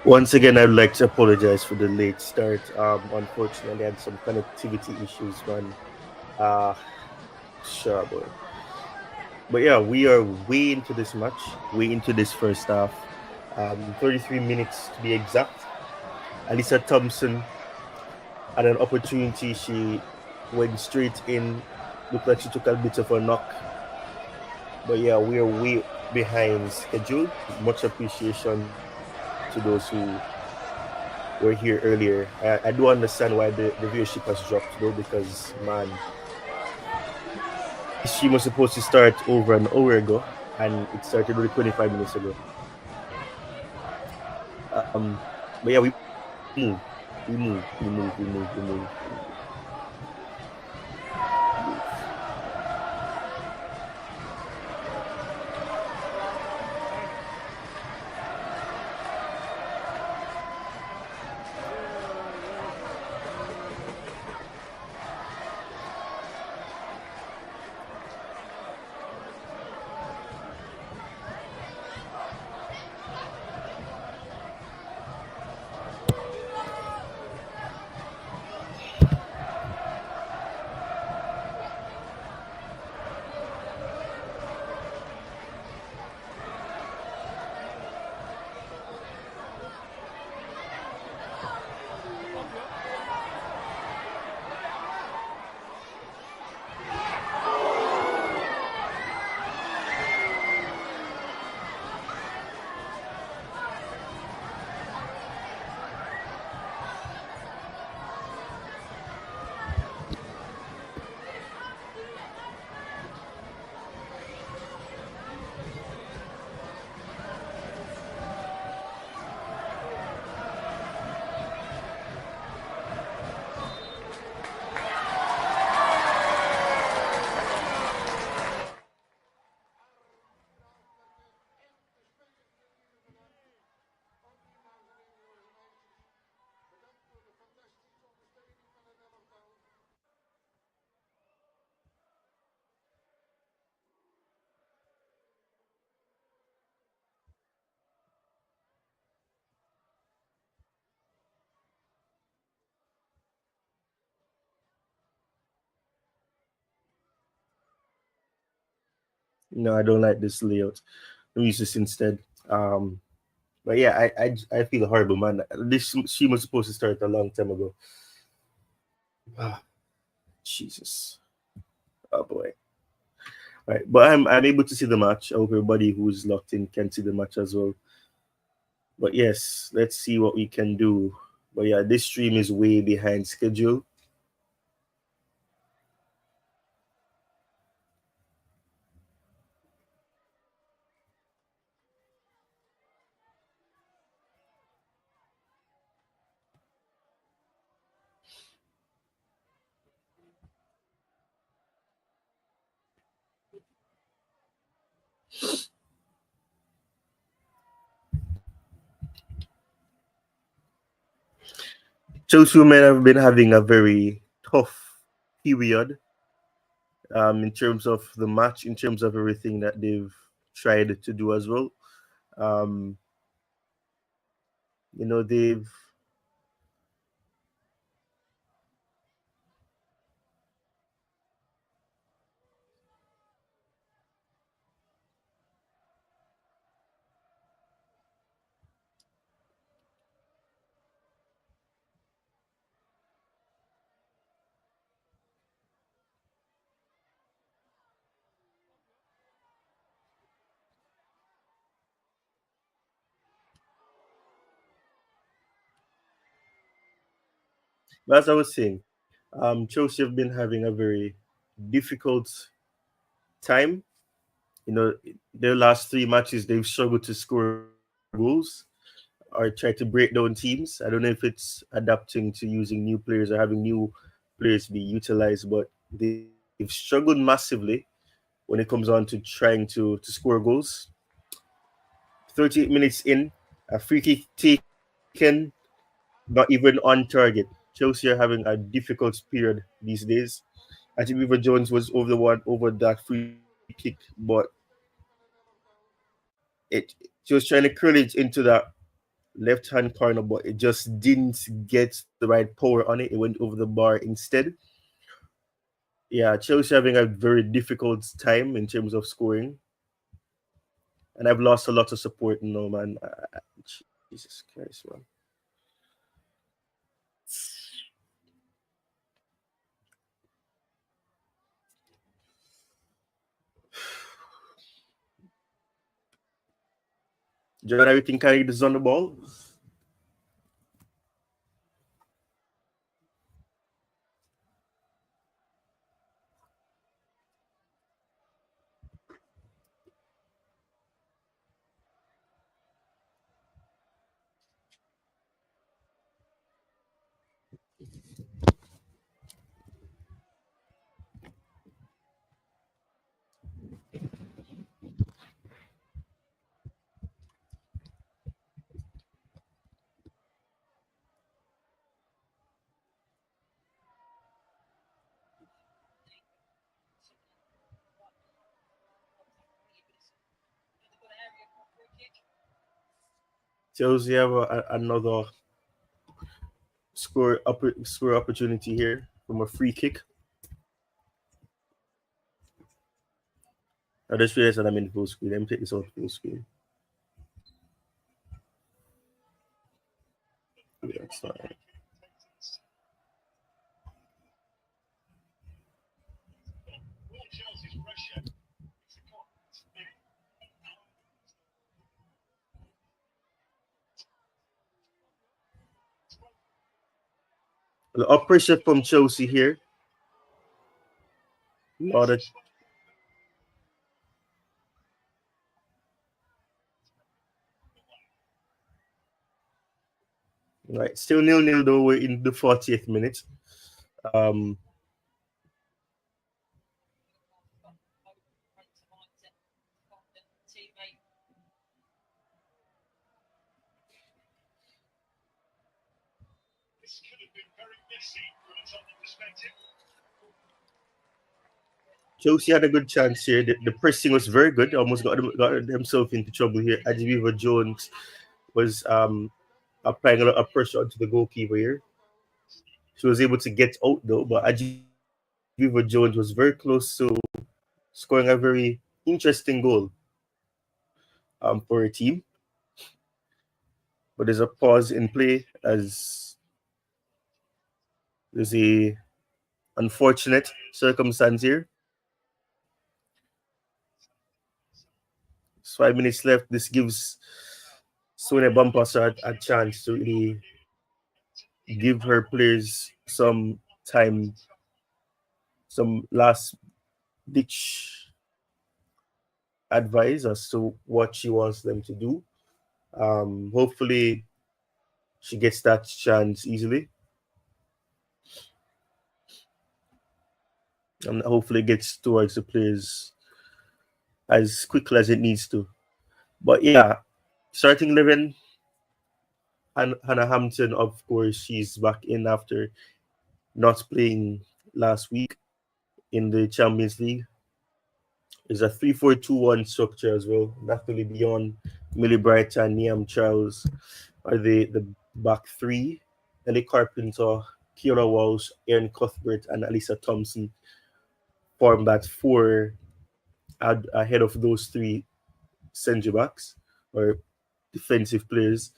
Once again, I'd like to apologize for the late start. Unfortunately, I had some connectivity issues, man. Uh, sure, boy. But yeah, we are way into this match, way into this first half. 33 minutes to be exact. Alyssa Thompson had an opportunity. She went straight in. Looked like she took a bit of a knock. But yeah, we are way behind schedule. Much appreciation to those who were here earlier. I do understand why the viewership has dropped though, because man, this stream was supposed to start over an hour ago, and it started only 25 minutes ago. But yeah, we move. No, I don't like this layout. Let me use this instead. Um, but yeah, I feel horrible, man. This she was supposed to start a long time ago. Ah, Jesus. Oh boy. Right, but I'm able to see the match. I hope everybody who's locked in can see the match as well. But yes, let's see what we can do. But yeah, this stream is way behind schedule. Chelsea women have been having a very tough period in terms of the match, in terms of everything that they've tried to do as well. Um, they've but as I was saying, Chelsea have been having a very difficult time. Their last three matches they've struggled to score goals or try to break down teams. I don't know if it's adapting to using new players or having new players be utilized, but they've struggled massively when it comes on to trying to score goals. 38 minutes in, a free kick taken, not even on target. Chelsea are having a difficult period these days. I think River Jones was over the one over that free kick, but it she was trying to curl it into that left hand corner, but it just didn't get the right power on it. It went over the bar instead. Yeah, Chelsea having a very difficult time in terms of scoring, and I've lost a lot of support now, man. Jesus Christ, man. John, everything carried is on the ball. Chelsea have another score opportunity here from a free kick. I just realized that I'm in full screen. Let me take this out full screen. Yeah, it's not. The up pressure from Chelsea here. Lot of right, still 0-0 though. We're in the 40th minute. Um, Chelsea had a good chance here. The pressing was very good. Almost got themselves into trouble here. Adjiviva Jones was applying a lot of pressure onto the goalkeeper here. She was able to get out though, but Adjiviva Jones was very close to scoring a very interesting goal for a team. But there's a pause in play as there's a unfortunate circumstance here. It's 5 minutes left. This gives Sonia Bompastor a chance to really give her players some time, some last ditch advice as to what she wants them to do. Hopefully, she gets that chance easily, and hopefully gets towards the players as quickly as it needs to. But yeah, starting 11, Hannah Hampton, of course, she's back in after not playing last week in the Champions League. It's a 3-4-2-1 structure as well. Natalie Beyond, Millie Bright, and Niam Charles are the back three. Ellie Carpenter, Kira Walsh, Aaron Cuthbert, and Alyssa Thompson form that four ahead of those three centre backs or defensive players.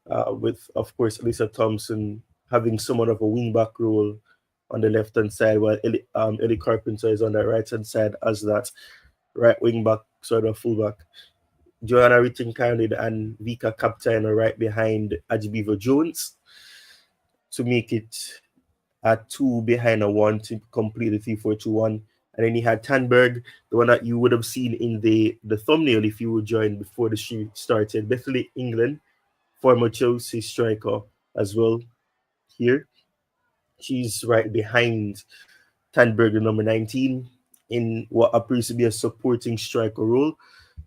With, of course, Alyssa Thompson having somewhat of a wing back role on the left hand side, while Ellie Carpenter is on the right hand side as that right wing back, sort of fullback. Joanna Rittingkinded and Vika Captain are right behind Adjibiva Jones to make it a two behind a one to complete the 3-4-2-1. And then you had Tanberg, the one that you would have seen in the thumbnail if you would join before the shoot started. Definitely England, former Chelsea striker as well here. She's right behind Tanberg, the number 19, in what appears to be a supporting striker role.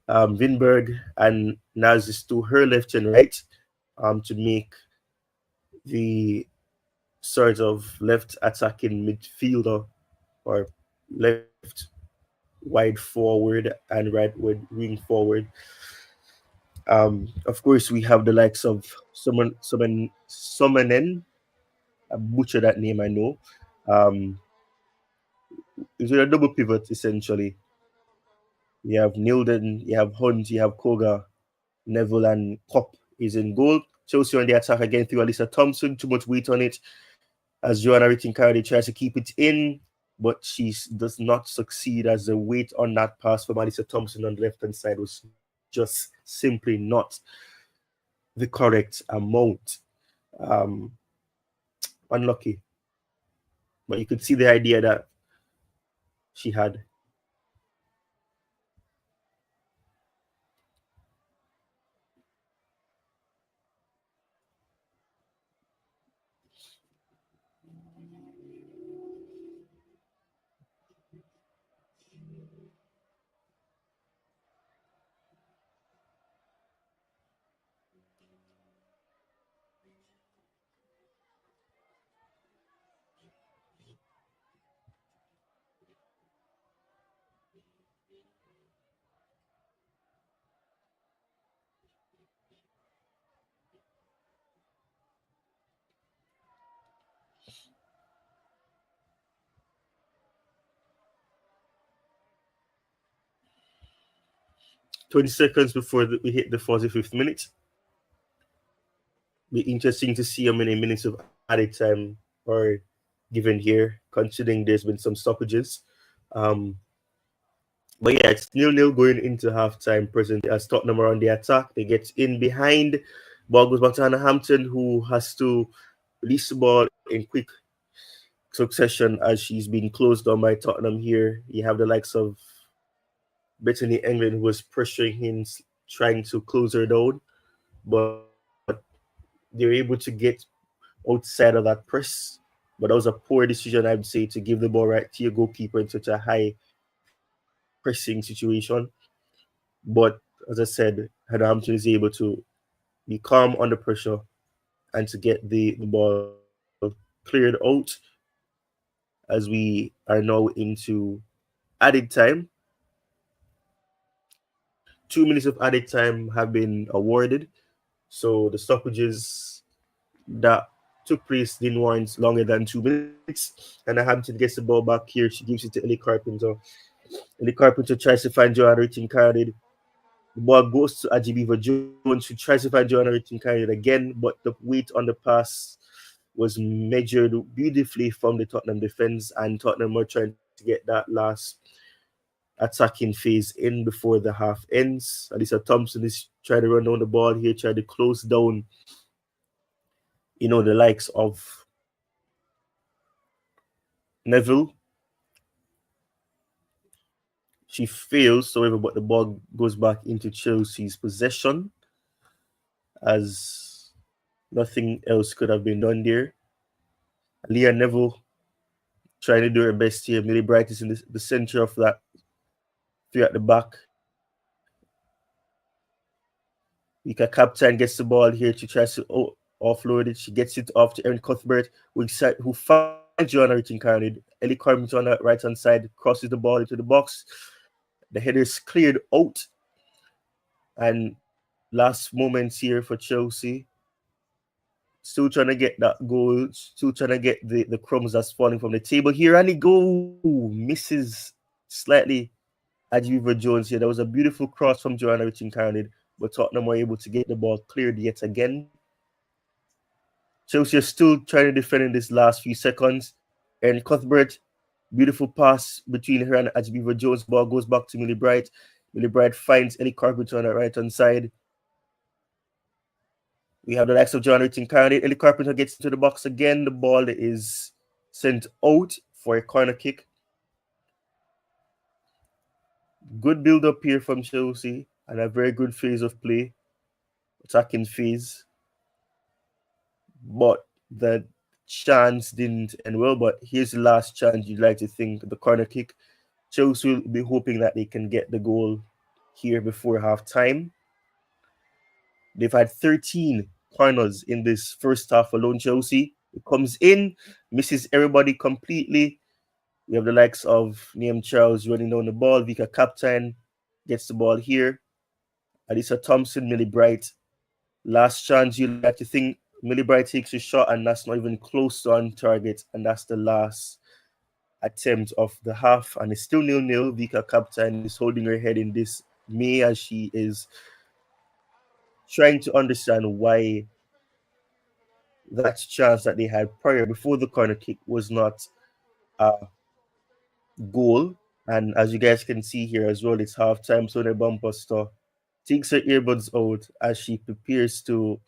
Vinberg and Naz is to her left and right to make the sort of left attacking midfielder or left wide forward and right wing forward. Of course, we have the likes of Summonen. I butcher that name, I know. Um, it's a double pivot essentially. You have Nilden, you have Hunt, you have Koga, Neville, and Kopp is in goal. Chelsea on the attack again through Alisa Thompson. Too much weight on it as Joanna Ritinkardi tries to keep it in, but she does not succeed as the weight on that pass from Alisa Thompson on the left hand side was just simply not the correct amount. Um, Unlucky, but you could see the idea that she had. 20 seconds before we hit the 45th minute. Be interesting to see how many minutes of added time are given here, considering there's been some stoppages. Um, but yeah, it's nil-nil going into halftime presently as Tottenham are on the attack. They get in behind. Ball goes back to Hannah Hampton, who has to release the ball in quick succession as she's being closed on by Tottenham here. You have the likes of Brittany England, who was pressuring him, trying to close her down. But they're able to get outside of that press. But that was a poor decision, I'd say, to give the ball right to your goalkeeper in such a high pressing situation. But as I said, Hampton is able to be calm under pressure and to get the ball cleared out as we are now into added time. 2 minutes of added time have been awarded. So the stoppages that took place didn't warrant longer than 2 minutes. And Hampton gets the ball back here. She gives it to Ellie Carpenter. Ellie Carpenter tries to find Joanna Ritin-Cardid. The ball goes to Ajibiva Jones, who tries to find Joanna Ritin-Cardid again, but the weight on the pass was measured beautifully from the Tottenham defense, and Tottenham were trying to get that last attacking phase in before the half ends. Alisa Thompson is trying to run down the ball here, trying to close down, the likes of Neville. She fails, however, but the ball goes back into Chelsea's possession as nothing else could have been done there. Leah Neville trying to do her best here. Millie Bright is in the center of that three at the back. Mika Captain gets the ball here. She tries to offload it. She gets it off to Erin Cuthbert, who finds Joanna Ritin-Cardid. Ellie Carpenter on the right hand side crosses the ball into the box. The header is cleared out. And last moments here for Chelsea. Still trying to get that goal. Still trying to get the crumbs that's falling from the table here. And it misses slightly Adjiva Jones here. There was a beautiful cross from Joanna Ritin-Cardid, but Tottenham were able to get the ball cleared yet again. Chelsea are still trying to defend in this last few seconds. And Cuthbert, beautiful pass between her and Adjiva Jones. Ball goes back to Millie Bright. Millie Bright finds Ellie Carpenter on the right hand side. We have the likes of John Ritin-Cardid. Ellie Carpenter gets into the box again. The ball is sent out for a corner kick. Good build up here from Chelsea and a very good phase of play, attacking phase. But the chance didn't end well. But here's the last chance you'd like to think, the corner kick. Chelsea will be hoping that they can get the goal here before half time. They've had 13 corners in this first half alone, Chelsea. It comes in, misses everybody completely. We have the likes of Liam Charles running down the ball. Vika Captain gets the ball here. Alyssa Thompson, Millie Bright. Last chance, you like to think Millie Bright takes a shot, and that's not even close to on target, and that's the last attempt of the half, and it's still nil-nil. Vika captain is holding her head in this May as she is trying to understand why that chance that they had prior before the corner kick was not a goal. And as you guys can see here as well, it's halftime. So the Bompastor takes her earbuds out as she prepares to,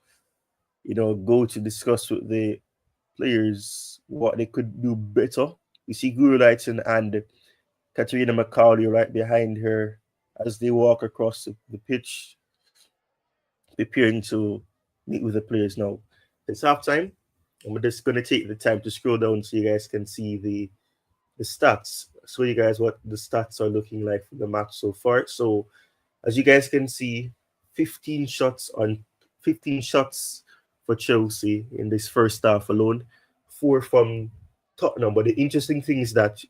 go to discuss with the players what they could do better. You see Guru Lighton and Katerina McCauley right behind her as they walk across the pitch, preparing to meet with the players now. It's halftime, and we're just going to take the time to scroll down so you guys can see the stats. So you guys what the stats are looking like for the match so far. So as you guys can see, 15 shots on 15 shots for Chelsea in this first half alone, 4 from Tottenham. But the interesting thing is that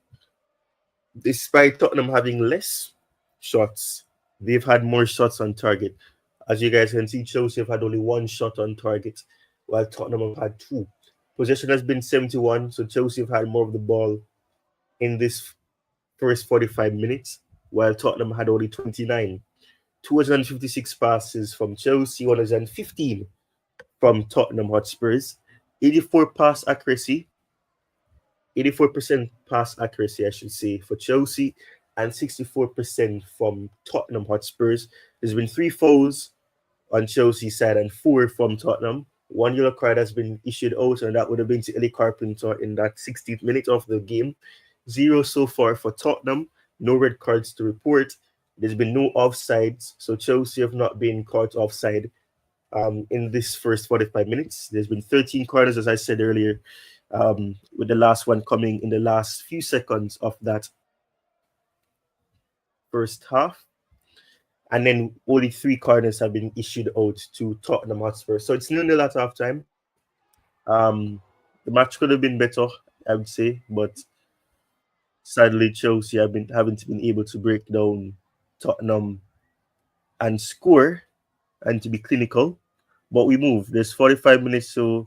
despite Tottenham having less shots, they've had more shots on target. As you guys can see, Chelsea have had only 1 shot on target, while Tottenham have had 2. Possession has been 71, so Chelsea have had more of the ball in this first 45 minutes, while Tottenham had only 29. 256 passes from Chelsea, 115 from Tottenham Hotspurs, 84 pass accuracy, 84% pass accuracy, I should say, for Chelsea, and 64% from Tottenham Hotspurs. There's been 3 fouls on Chelsea's side and 4 from Tottenham. 1 yellow card has been issued out, and that would have been to Ellie Carpenter in that 16th minute of the game. 0 so far for Tottenham. No red cards to report. There's been no offsides, so Chelsea have not been caught offside in this first 45 minutes. There's been 13 corners, as I said earlier, with the last one coming in the last few seconds of that first half. And then only 3 corners have been issued out to Tottenham Hotspur. So it's nil-nil at halftime. The match could have been better, I would say, but sadly Chelsea haven't been able to break down Tottenham and score and to be clinical. But we move. There's 45 minutes to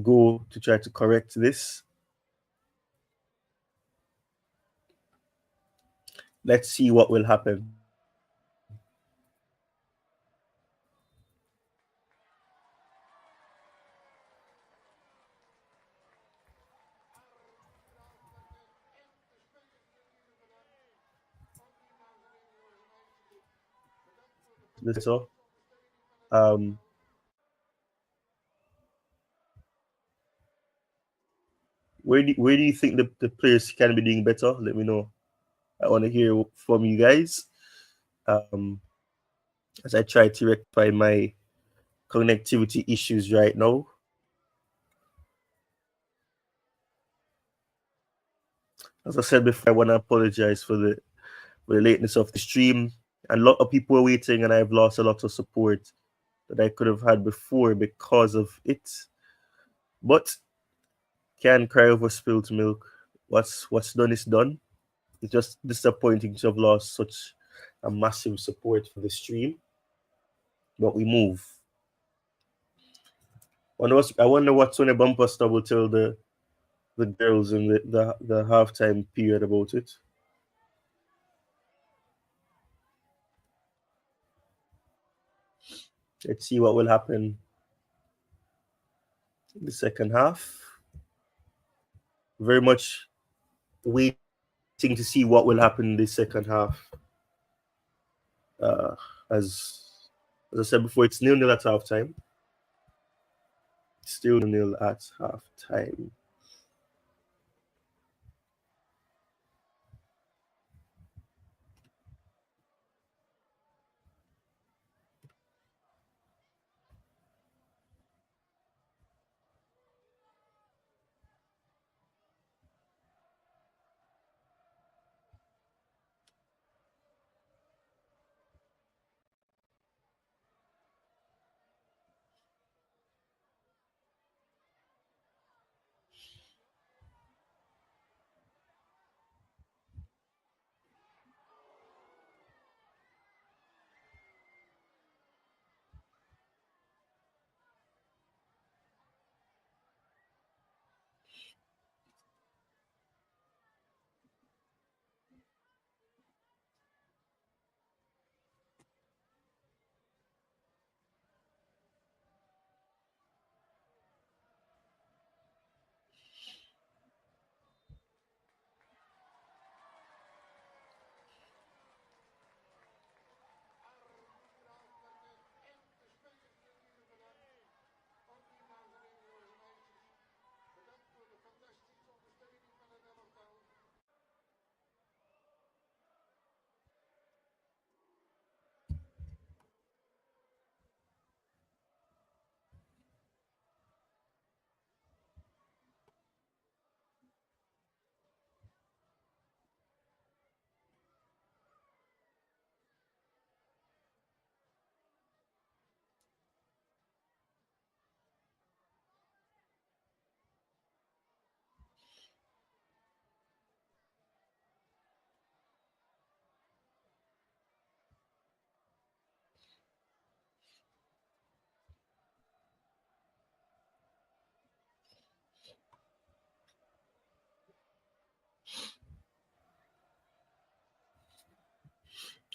go to try to correct this. Let's see what will happen. This all. Um, where do you think the players can be doing better? Let me know. I want to hear from you guys. Um, as I try to rectify my connectivity issues right now. As I said before, I want to apologize for the lateness of the stream. And a lot of people were waiting, and I've lost a lot of support that I could have had before because of it. But can't cry over spilled milk. What's done is done. It's just disappointing to have lost such a massive support for the stream. But we move. I wonder what Sonia Bompastor will tell the girls in the halftime period about it. Let's see what will happen in the second half. Very much waiting to see what will happen in the second half. Uh, as I said before, it's nil-nil at halftime. Still nil at halftime.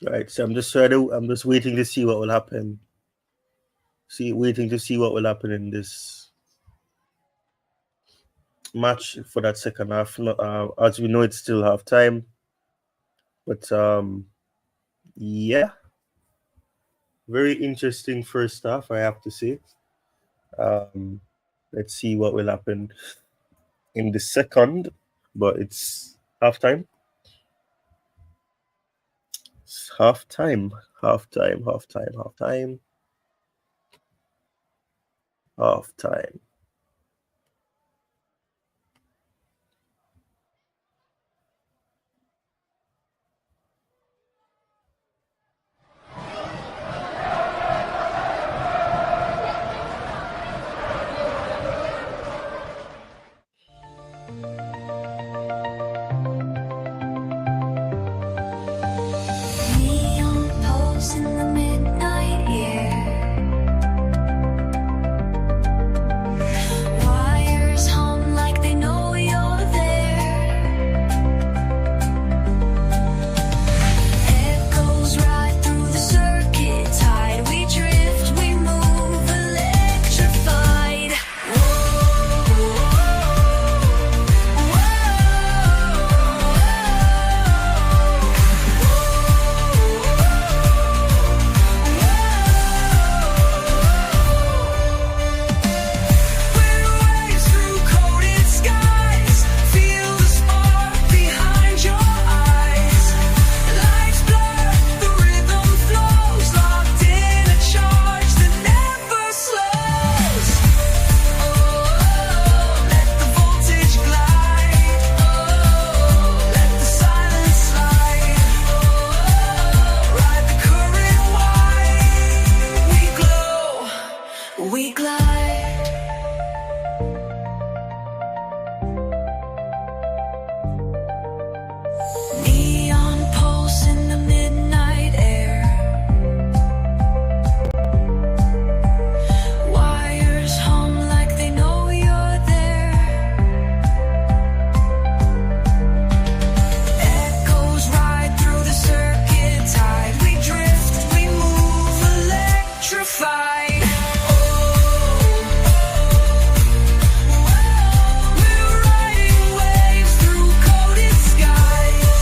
Right. So I'm just waiting to see what will happen. Waiting to see what will happen in this match for that second half. As we know, it's still half time, but yeah, very interesting first half, I have to say. Um, let's see what will happen in the second, but it's half time. It's half time, half time, half time, half time, half time. Neon poles in the midnight air. Wires hum like they know you're there. Echoes ride through the circuit tide. We drift, we move, electrified. Waves through coated skies. Feel the spark behind your eyes. Lights blur, the rhythm flows. Locked in a charge that never slows. Let the voltage glide. Let the silence slide. Ride the current wide. We glow, we glide. Neon pulse in the midnight air. Wires hum like they know you're there. Echoes ride through the circuit tide. We drift, we move, electrified. We're riding waves through coated skies.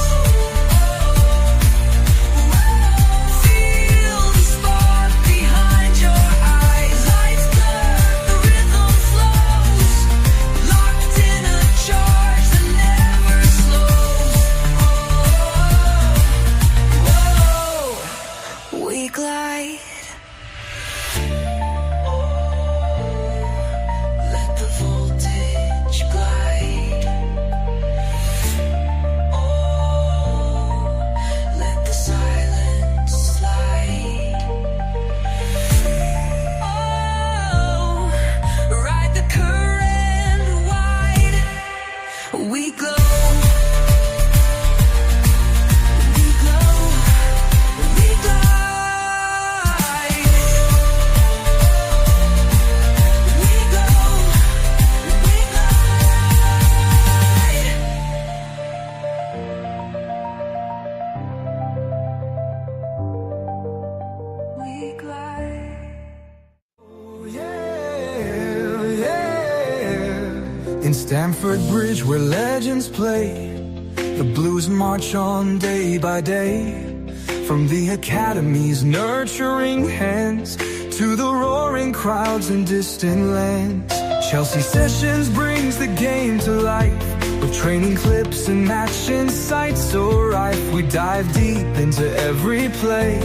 Feel the spark behind your eyes. Lights blur, the rhythm flows. Locked in a charge that never slows. We glide. Let the voltage glide. Let the silence slide. Ride the current wide. We glow. We glow. We glide. We glow. We glide. We glide. In Stamford Bridge where legends play, the Blues march on day by day. From the academy's nurturing hands to the roaring crowds in distant lands, Chelsea Sessions brings the game to life with training clips and match insights so rife. We dive deep into every play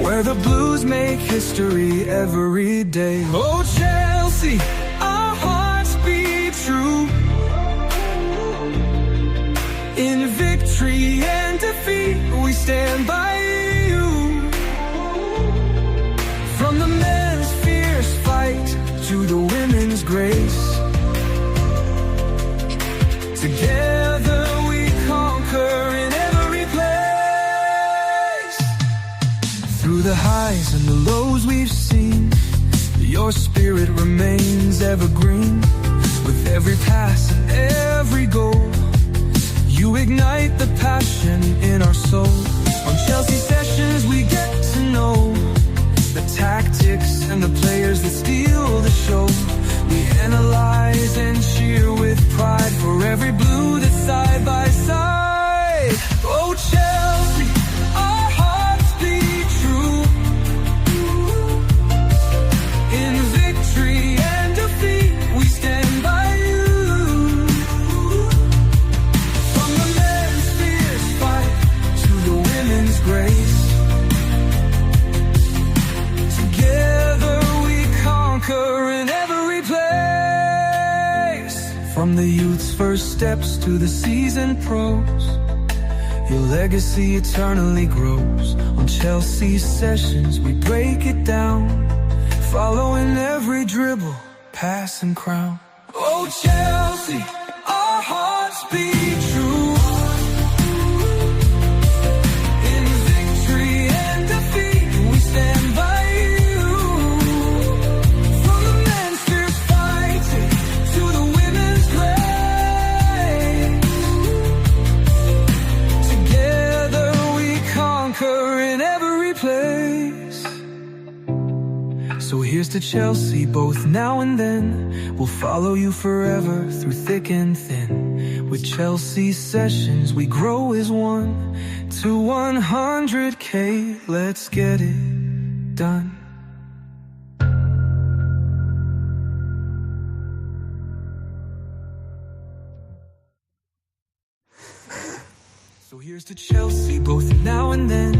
where the Blues make history every day. Oh Chelsea, our hearts beat true in victory and defeat. We stand by you. From the men's fierce fight to the women's grace, together we conquer in every place. Through the highs and the lows we've seen, your spirit remains evergreen. With every pass and every goal, you ignite the passion in our soul. On Chelsea grace. Together we conquer in every place. From the youth's first steps to the seasoned pros, your legacy eternally grows. On Chelsea sessions we break it down, following every dribble, pass and crown. Oh Chelsea, our hearts beat true. In victory and defeat, we stand by you. From the men's fierce fighting to the women's grace, together we conquer in every place. So here's to Chelsea, both now and then. We'll follow you forever through thick and thin. With Chelsea sessions, we grow as one. To 100K, let's get it done. So here's to Chelsea, both now and then.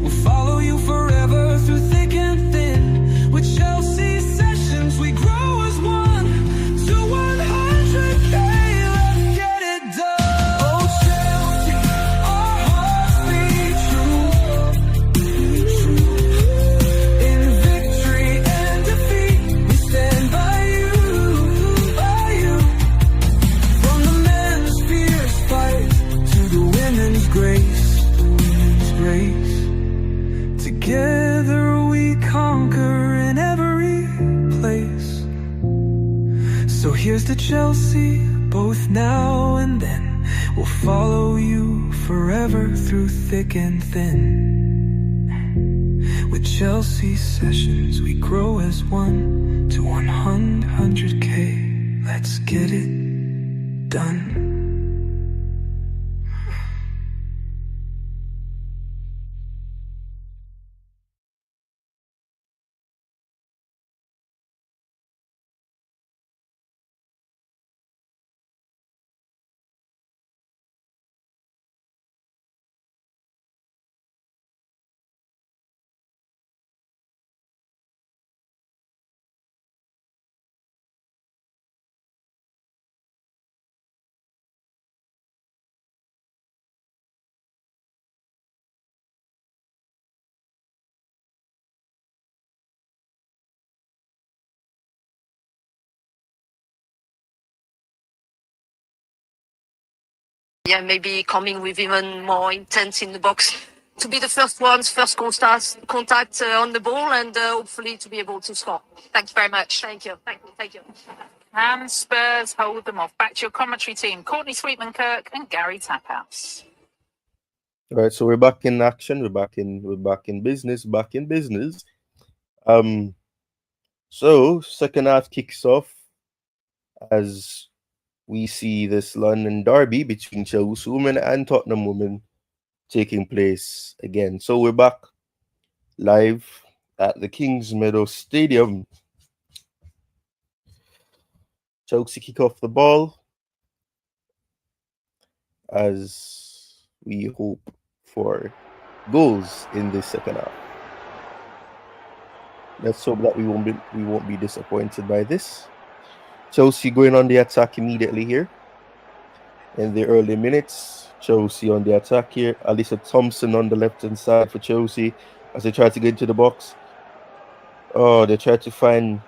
We'll follow you forever through thick and thin. With Chelsea sessions, we grow as one. To 100K, let's get it done. Oh Chelsea, our hearts beat true. In victory and defeat, we stand by you, by you. From the men's fierce fight to the women's grace, together we conquer in every place. So here's to Chelsea, both now and then. We'll follow you forever through thick and thin. With Chelsea sessions, we grow as one. To 100K, let's get it done. Yeah, maybe coming with even more intent in the box to be the first ones, first contact on the ball, and hopefully to be able to score. Thank you very much. Thank you. Thank you. Thank you. Can Spurs hold them off? Back to your commentary team, Courtney Sweetman-Kirk and Gary Taphouse. All right, so we're back in action. We're back in business. Back in business. So second half kicks off as we see this London derby between Chelsea women and Tottenham women taking place again. So we're back live at the Kings Meadow Stadium. Chelsea kick off the ball as we hope for goals in this second half. Let's hope that we won't be disappointed by this. Chelsea going on the attack immediately here. In the early minutes, Chelsea on the attack here. Alyssa Thompson on the left-hand side for Chelsea as they try to get into the box. Oh, they tried to find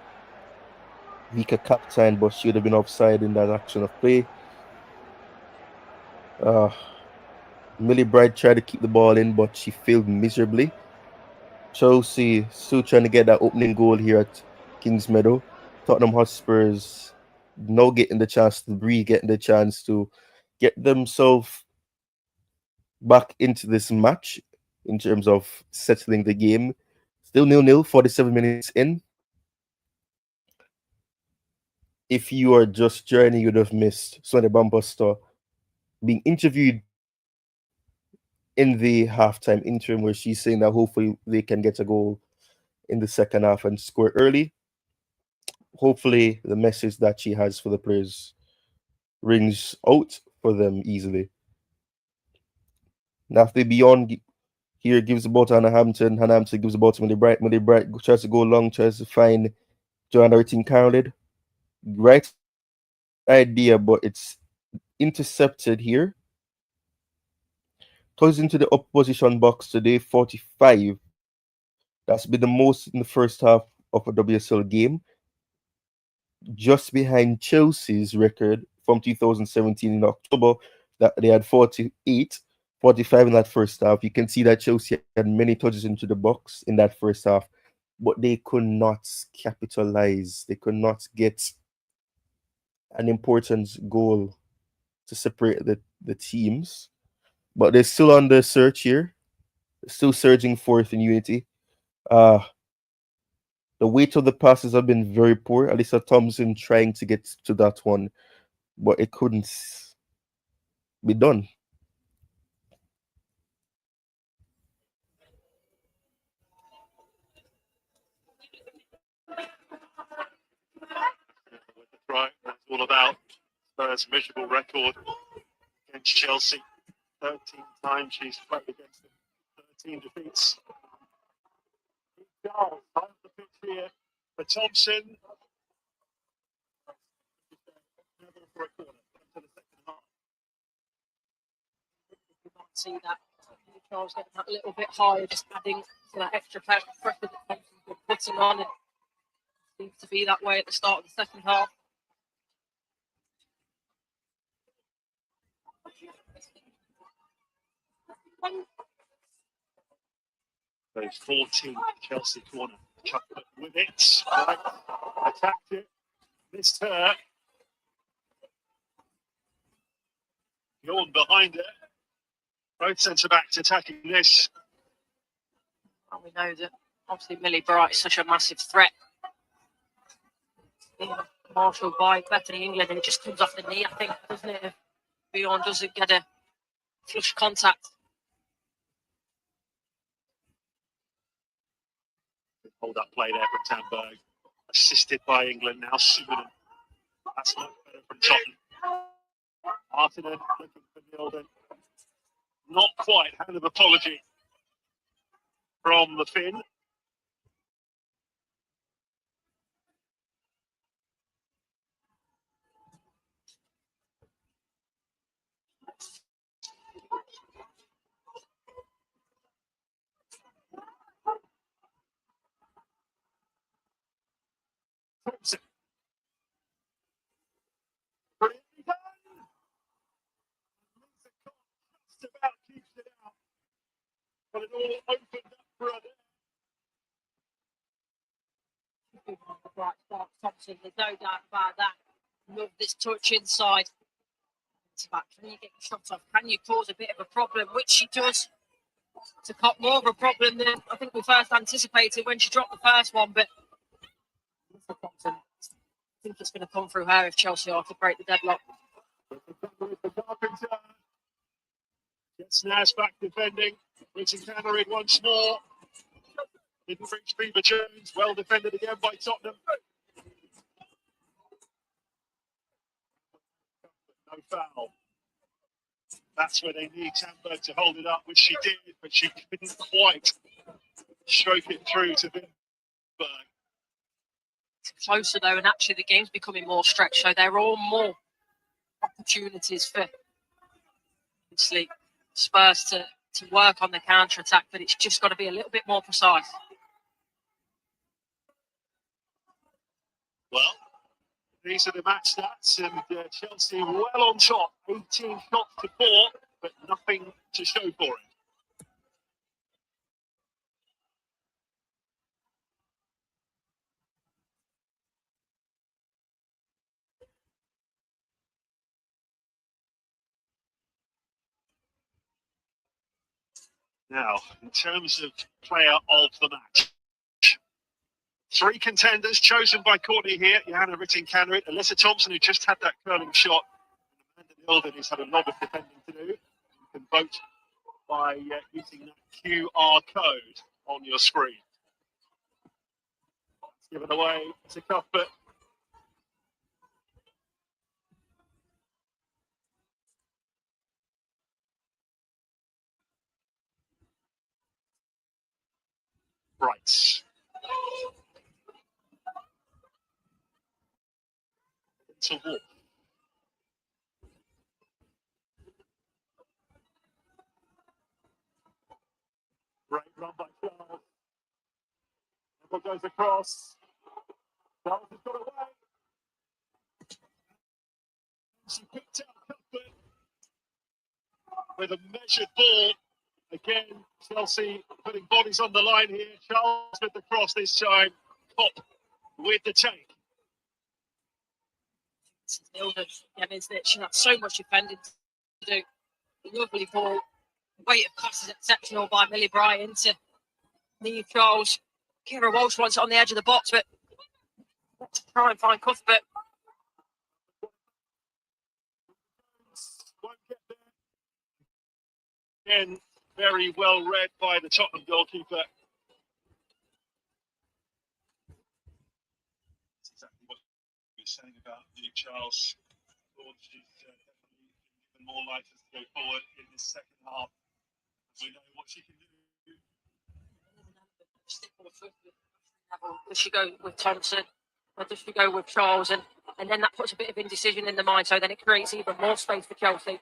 Vika Captain, but she would have been offside in that action of play. Millie Bright tried to keep the ball in, but she failed miserably. Chelsea still trying to get that opening goal here at Kings Meadow. Tottenham Hotspurs now getting the chance to breathe, getting the chance to get themselves back into this match in terms of settling the game. Still 0-0, 47 minutes in. If you are just joining, you'd have missed Sonia Bompastor being interviewed in the halftime interim, where she's saying that hopefully they can get a goal in the second half and score early. Hopefully the message that she has for the players rings out for them easily. Now, if they beyond here, gives the ball to Hannah Hampton. Hannah Hampton gives the ball to Millie Bright. Millie Bright tries to go long, tries to find Joanna Ritting Carolid. Right idea, but it's intercepted here. Toys into the opposition box today, 45. That's been the most in the first half of a WSL game, just behind Chelsea's record from 2017 in October, that they had 48, 45 in that first half. You can see that Chelsea had many touches into the box in that first half, but they could not capitalize. They could not get an important goal to separate the teams. But they're still on the search here, still surging forth in unity. Uh, the weight of the passes have been very poor. Alyssa Thompson trying to get to that one, but it couldn't be done. Right, that's all about Spurs' miserable record against Chelsea. 13 times she's played against them, 13 defeats. Charles, high up the pitch here for Thompson. For a corner to the second half. You might see that Charles getting that a little bit higher, just adding to that extra pressure that Thompson's been putting on. It seems to be that way at the start of the second half. Those 14 Chelsea corner. Chocolate with it. Right. Attacked it. Missed her. Yawn behind her. Both centre backs attacking this. And we know that obviously Millie Bright is such a massive threat. Marshall by Bethany England, and it just comes off the knee, I think, doesn't it? If Bjorn doesn't get a flush contact. Hold up play there from Tamberg. Assisted by England now. Suman. That's much better from Tottenham. Martinen looking for Nilden. Not quite. Hand of apology from the Finn. Thompson. Brilliantly done. Just about keeps it out. But it all opened up for her. Bright start, Thompson, there's no doubt about that. Love this touch inside. Can you get your shot off? Can you cause a bit of a problem? Which she does. To cop more of a problem than I think we first anticipated when she dropped the first one, but Thompson, I think it's going to come through her if Chelsea are to break the deadlock. Gets Nas back defending. Richard Cameron once more. Didn't reach Beaver Jones. Well defended again by Tottenham. No foul. That's where they need Tamberg to hold it up, which she did, but she couldn't quite stroke it through to Vinberg. It's closer though, and actually the game's becoming more stretched, so there are all more opportunities for obviously Spurs to work on the counter attack, but it's just got to be a little bit more precise. Well, these are the match stats, and Chelsea well on top. 18 shots to 4, but nothing to show for it. Now, in terms of player of the match, 3 contenders chosen by Courtney here. Johanna Ritting-Kaneryd, Alyssa Thompson, who just had that curling shot, and Amanda Nilden, who's had a lot of defending to do. You can vote by using that QR code on your screen. It's given away to Cuthbert. to Wolf. Great run by Charles. Ball goes across. Charles has got away. She picked out Cuthbert with a measured ball. Again, Chelsea putting bodies on the line here. Charles with the cross this time. Pop with the take. This is Mildred again, isn't it? She had so much defending to do. Lovely ball. Weight of pass is exceptional by Millie Bryan to Lee Charles. Kira Walsh wants it on the edge of the box, but let's try and find Cuthbert. Won't get there. Again, very well read by the Tottenham goalkeeper. That's exactly what we were saying about Lee Charles. She's definitely given more license to go forward in this second half. We know what she can do. Does she go with Thompson or does she go with Charles? And then that puts a bit of indecision in the mind, so then it creates even more space for Chelsea.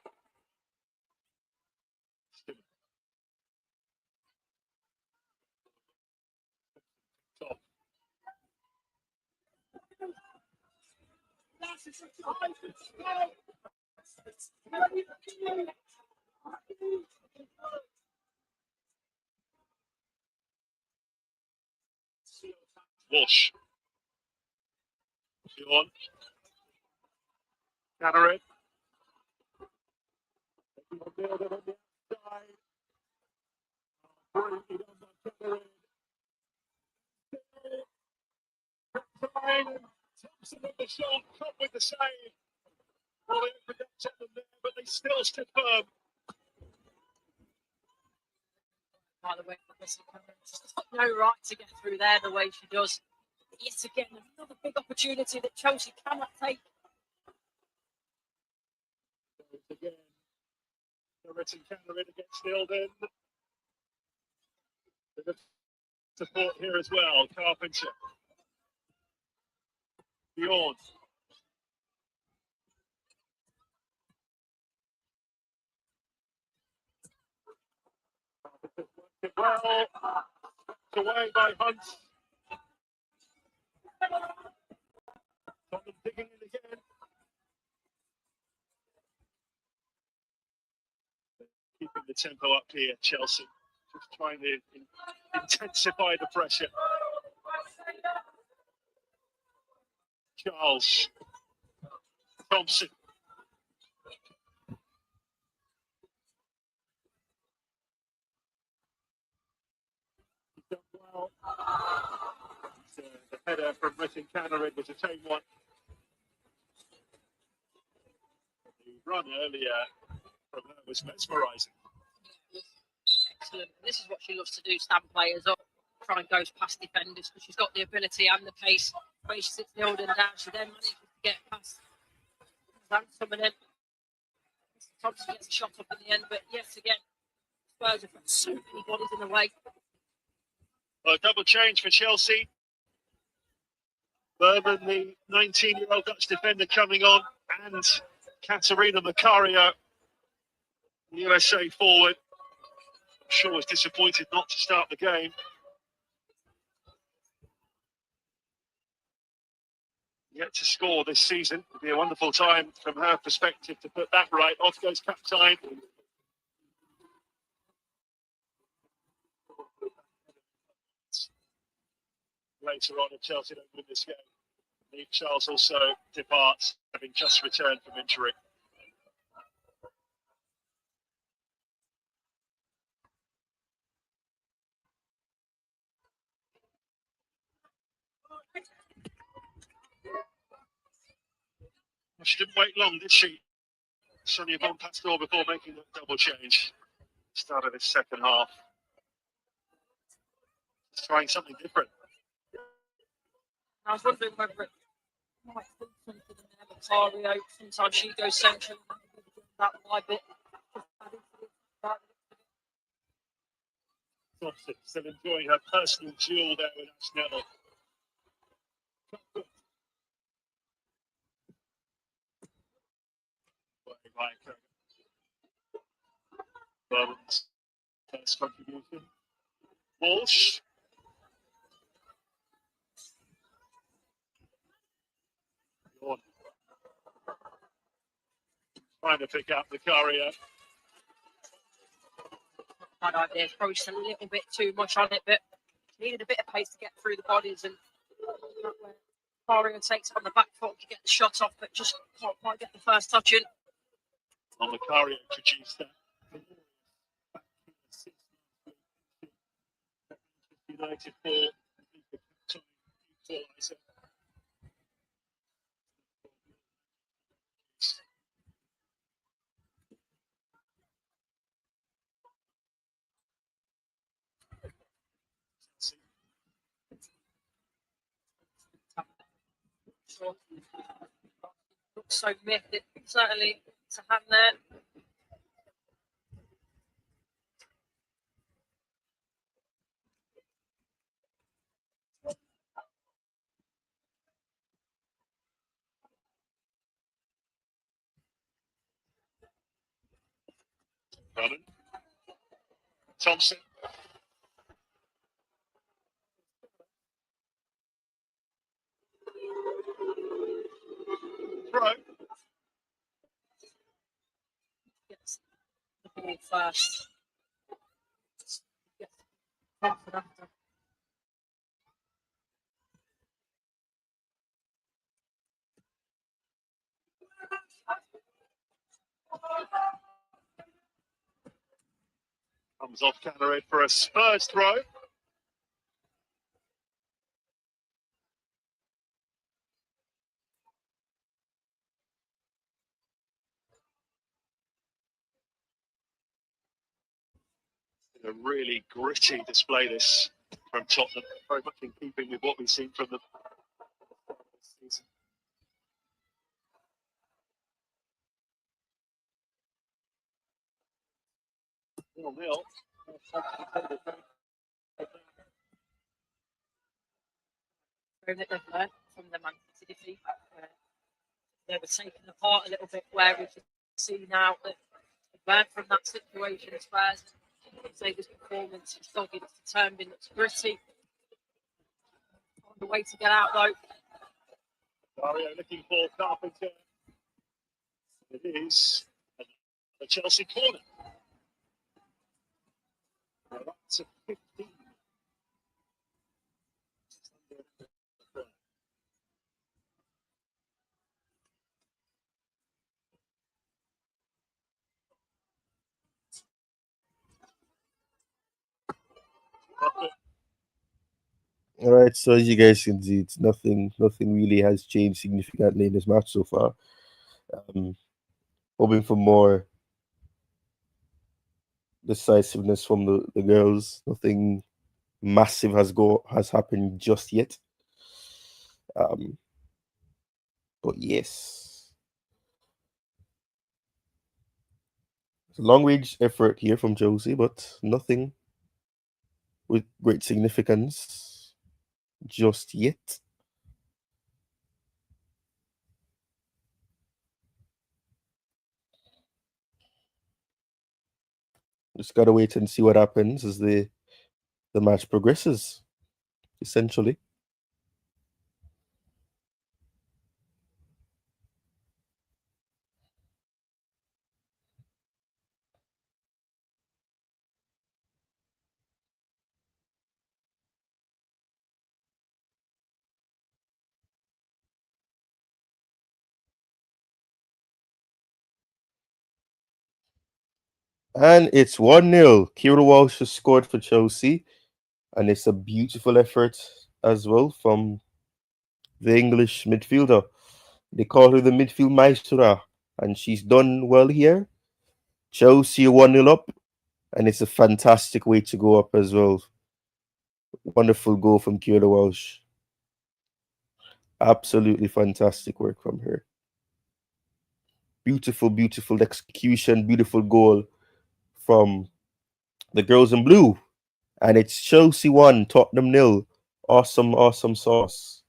Walsh. On. Cannery. Thompson with the shot, Cup with the save. Well, they opened up Tottenham there, but they still stood firm. By the way, she's got no right to get through there the way she does. Yet again, another big opportunity that Chelsea cannot take. Again, the written Cannery gets nailed in. Bit of support here as well. Carpenter. Bjorn. Well, away by Hunt. Tottenham digging in again. Keeping the tempo up here, Chelsea. Just trying to intensify the pressure. Charles. Thompson. Done well. The header from Written Cannery was a tame one. The run earlier from her was mesmerising. Excellent. This is what she loves to do, stand players up, try and goes past defenders, because she's got the ability and the pace. When she sits Hilden down, she then manages to get past Ransom, and then Thompson gets a shot up in the end, but yet again, Spurs have got so many bodies in the way. Well, a double change for Chelsea. Berman, the 19-year-old Dutch defender, coming on, and Katarina Macario, the USA forward. I'm sure was disappointed not to start the game. Yet to score this season. It'd be a wonderful time from her perspective to put that right. Off goes Captain. Later on, if Chelsea don't win this game, Lee Charles also departs, having just returned from injury. She didn't wait long, did she? Sonia Bompastor before making that double change. Start of this second half. Just trying something different. I was wondering whether it might do something in there. Macario, sometimes she goes central, that wide bit. Thompson still enjoying her personal duel there with Ash Neville. by Berman's first contribution. Walsh. Jordan. Trying to pick up the courier. Bad idea. Probably just a little bit too much on it, but needed a bit of pace to get through the bodies, and Fario takes it on the back foot to get the shot off, but just can't quite get the first touch in. On the courier produced that. United 4. Looks so myth. It certainly it's a hand there. Running. Thompson. Throw. Gets the ball first. Gets Thompson after. Comes off Canary for a Spurs throw. A really gritty display this from Tottenham, very much in keeping with what we've seen from them this season. Nil. That they've learned from the Man City defeat. They were taken apart a little bit, where we can see now that they've learned from that situation. Spurs, Zega's performance is dogged, it's determined, it's gritty. On the way to get out though. Mario looking for Carpenter. It is a Chelsea corner. Now that's a 15. All right, so as you guys can see, it's nothing really has changed significantly in this match so far. Hoping for more decisiveness from the girls. Nothing massive has happened just yet. But yes, it's a long range effort here from Josie, but nothing with great significance just yet. Just gotta wait and see what happens as the match progresses, essentially. And it's 1-0. Kira Walsh has scored for Chelsea. And it's a beautiful effort as well from the English midfielder. They call her the midfield maestra. And she's done well here. Chelsea 1-0 up. And it's a fantastic way to go up as well. Wonderful goal from Kira Walsh. Absolutely fantastic work from her. Beautiful, beautiful execution. Beautiful goal from the girls in blue. And it's Chelsea 1, Tottenham 0. Awesome, awesome sauce.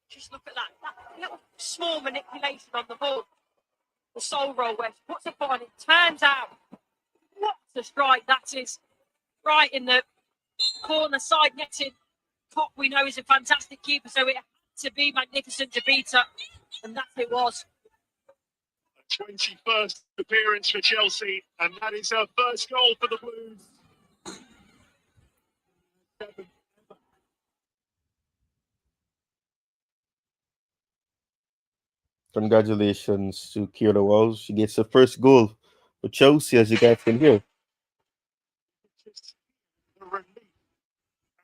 Just look at that small manipulation on the ball. The soul roll where she puts it on, it turns out. What a strike that is. Right in the corner side netting. Cock, we know, is a fantastic keeper, so it had to be magnificent to beat her. And that it was. 21st appearance for Chelsea, and that is her first goal for the Blues. Congratulations to Kira Walsh. She gets her first goal for Chelsea, as you guys can hear. Just the relief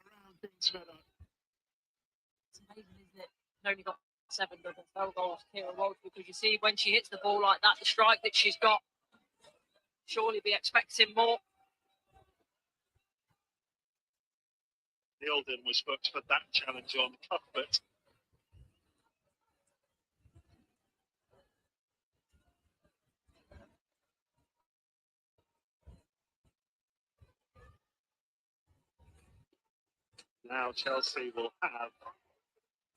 around Kingsmeadow. It's amazing, isn't it? She's only got 7 goals, Kira Walsh, because you see when she hits the ball like that, the strike that she's got, surely be expecting more. Neildon was booked for that challenge on Cuthbert. Now Chelsea will have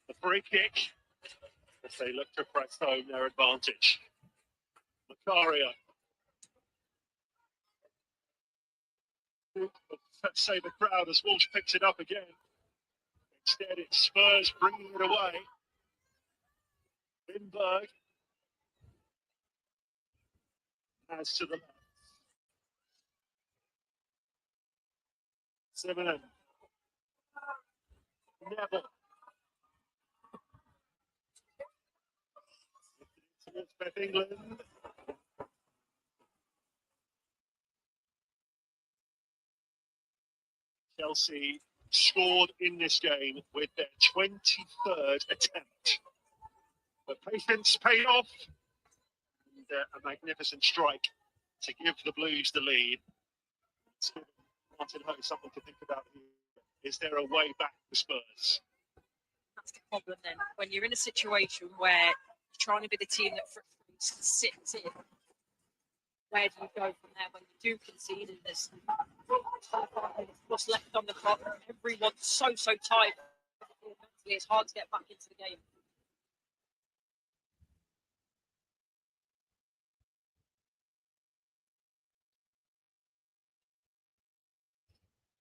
the free kick as they look to press home their advantage. Macaria. Let's say the crowd as Walsh picks it up again. Instead, it's Spurs bringing it away. Lindbergh has to the left. Simonen. Neville. Towards Beth England. Chelsea scored in this game with their 23rd attempt. But patience paid off. And a magnificent strike to give the Blues the lead. It's given Martin Ho something to think about here. Is there a way back for Spurs? That's the problem then. When you're in a situation where you're trying to be the team that sits in, where do you go from there when you do concede and there's 5 minutes plus left on the clock? Everyone's so tired. It's hard to get back into the game.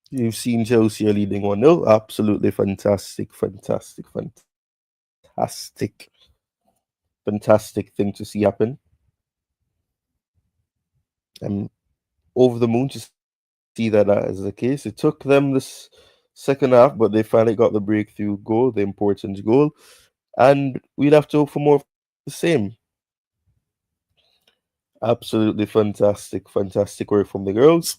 You've seen Chelsea are leading 1-0. Absolutely fantastic thing to see happen. I'm over the moon to see that is the case. It took them this second half, but they finally got the breakthrough goal, the important goal. And we'd have to hope for more of the same. Absolutely fantastic work from the girls.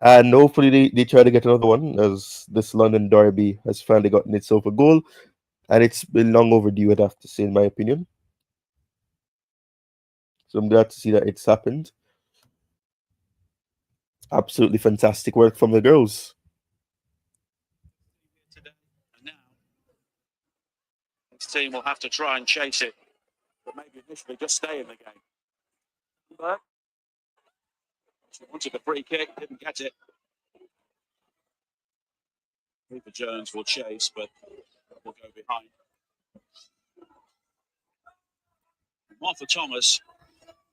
And hopefully they try to get another one, as this London derby has finally gotten itself a goal. And it's been long overdue, I'd have to say, in my opinion. So I'm glad to see that it's happened. Absolutely fantastic work from the girls. Today and now, this team will have to try and chase it, but maybe initially just stay in the game. But she wanted the free kick, didn't get it. Cooper Jones will chase, but will go behind. Martha Thomas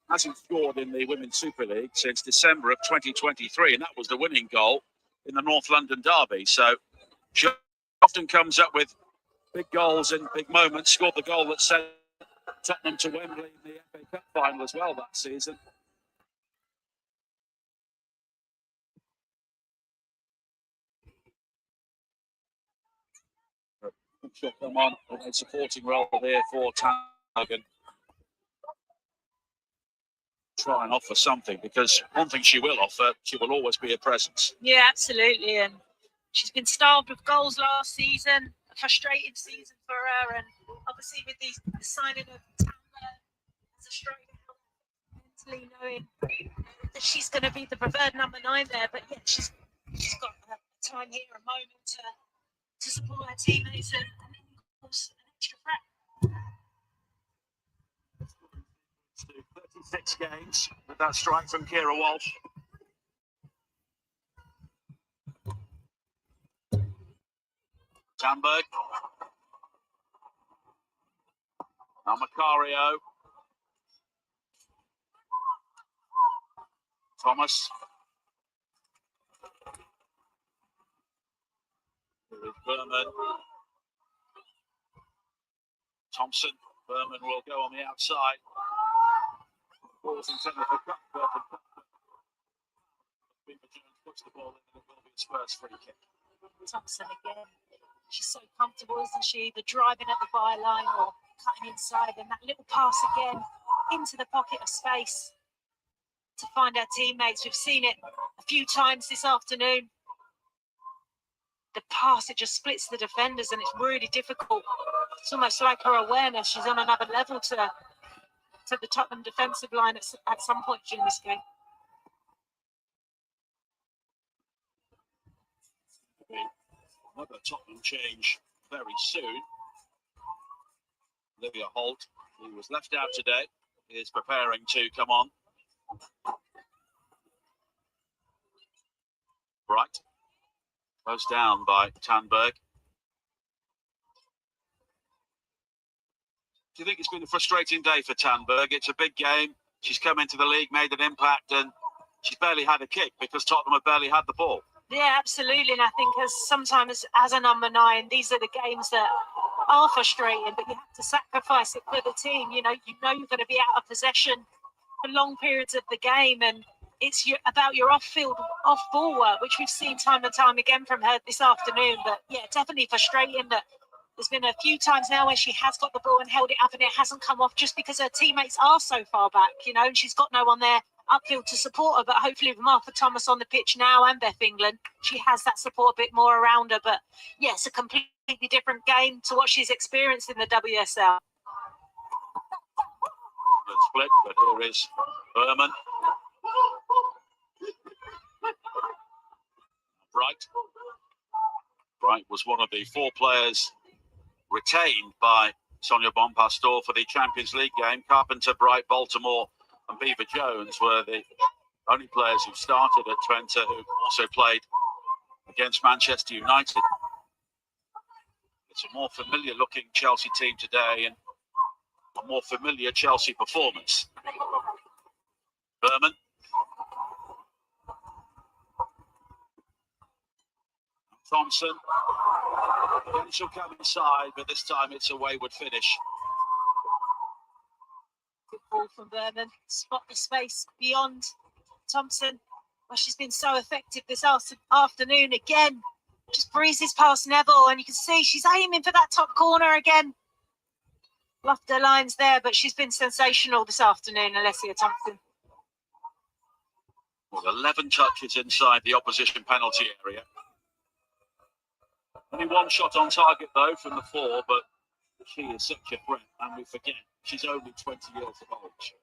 hasn't scored in the Women's Super League since December of 2023, and that was the winning goal in the North London derby. So she often comes up with big goals in big moments. Scored the goal that sent Tottenham to Wembley in the FA Cup final as well that season. She'll come on in a supporting role here for Tangen. Try and offer something, because one thing she will offer, she will always be a presence. Yeah, absolutely. And she's been starved of goals last season, a frustrating season for her. And obviously with the signing of Tamba as a striker, mentally knowing that she's going to be the preferred number 9 there. But yeah, she's got a time here, a moment to support her teammates and of course an extra threat. 36 games with that strike from Kira Walsh. Sandberg. Now Macario. Thomas. Here is Berman. Thompson. Berman will go on the outside. Ball's intended for Cuthbert. Beaver Jones puts the ball in and it will be his first free kick. Thompson again. She's so comfortable, isn't she? The driving at the byline or cutting inside, and that little pass again into the pocket of space to find our teammates. We've seen it a few times this afternoon. The pass, it just splits the defenders and it's really difficult. It's almost like her awareness. She's on another level to the Tottenham defensive line at some point during this game. Another Tottenham change very soon. Olivia Holt, who was left out today, is preparing to come on. Bright. Goes down by Tanberg. Do you think it's been a frustrating day for Tanberg? It's a big game. She's come into the league, made an impact, and she's barely had a kick because Tottenham have barely had the ball. Yeah, absolutely. And I think sometimes as a number 9, these are the games that are frustrating, but you have to sacrifice it for the team. You know you're going to be out of possession for long periods of the game, and it's about your off-ball work, which we've seen time and time again from her this afternoon. But yeah, definitely frustrating that there's been a few times now where she has got the ball and held it up and it hasn't come off just because her teammates are so far back, and she's got no one there upfield to support her. But hopefully with Martha Thomas on the pitch now and Beth England, she has that support a bit more around her. But yes, a completely different game to what she's experienced in the WSL. Good split, but here is Berman. Bright was one of the 4 players retained by Sonia Bompastor for the Champions League game. Carpenter, Bright, Baltimore and Beaver Jones were the only players who started at Twente, who also played against Manchester United. It's a more familiar looking Chelsea team today and a more familiar Chelsea performance. Berman. Thompson. Then she'll come inside, but this time it's a wayward finish. Good ball from Berman. Spot the space beyond Thompson. Well, she's been so effective this afternoon again. Just breezes past Neville, and you can see she's aiming for that top corner again. Left her lines there, but she's been sensational this afternoon, Alessia Thompson. Well, 11 touches inside the opposition penalty area. Only 1 shot on target, though, from the 4, but she is such a threat, and we forget she's only 20 years of age.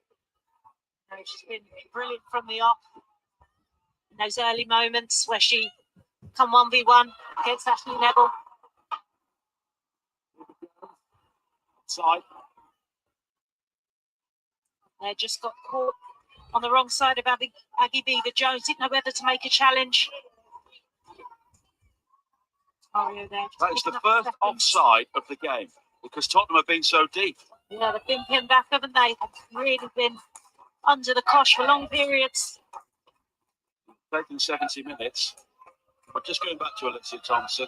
No, she's been brilliant from the off. In those early moments where she come 1v1 against Ashley Neville. Side. They just got caught on the wrong side of Aggie Beaver Jones. Didn't know whether to make a challenge. Mario there. That is the first offside of the game because Tottenham have been so deep. Yeah, they've been pinned back, haven't they? They've really been under the cosh for long periods. Taking 70 minutes. But just going back to Alessia Thompson,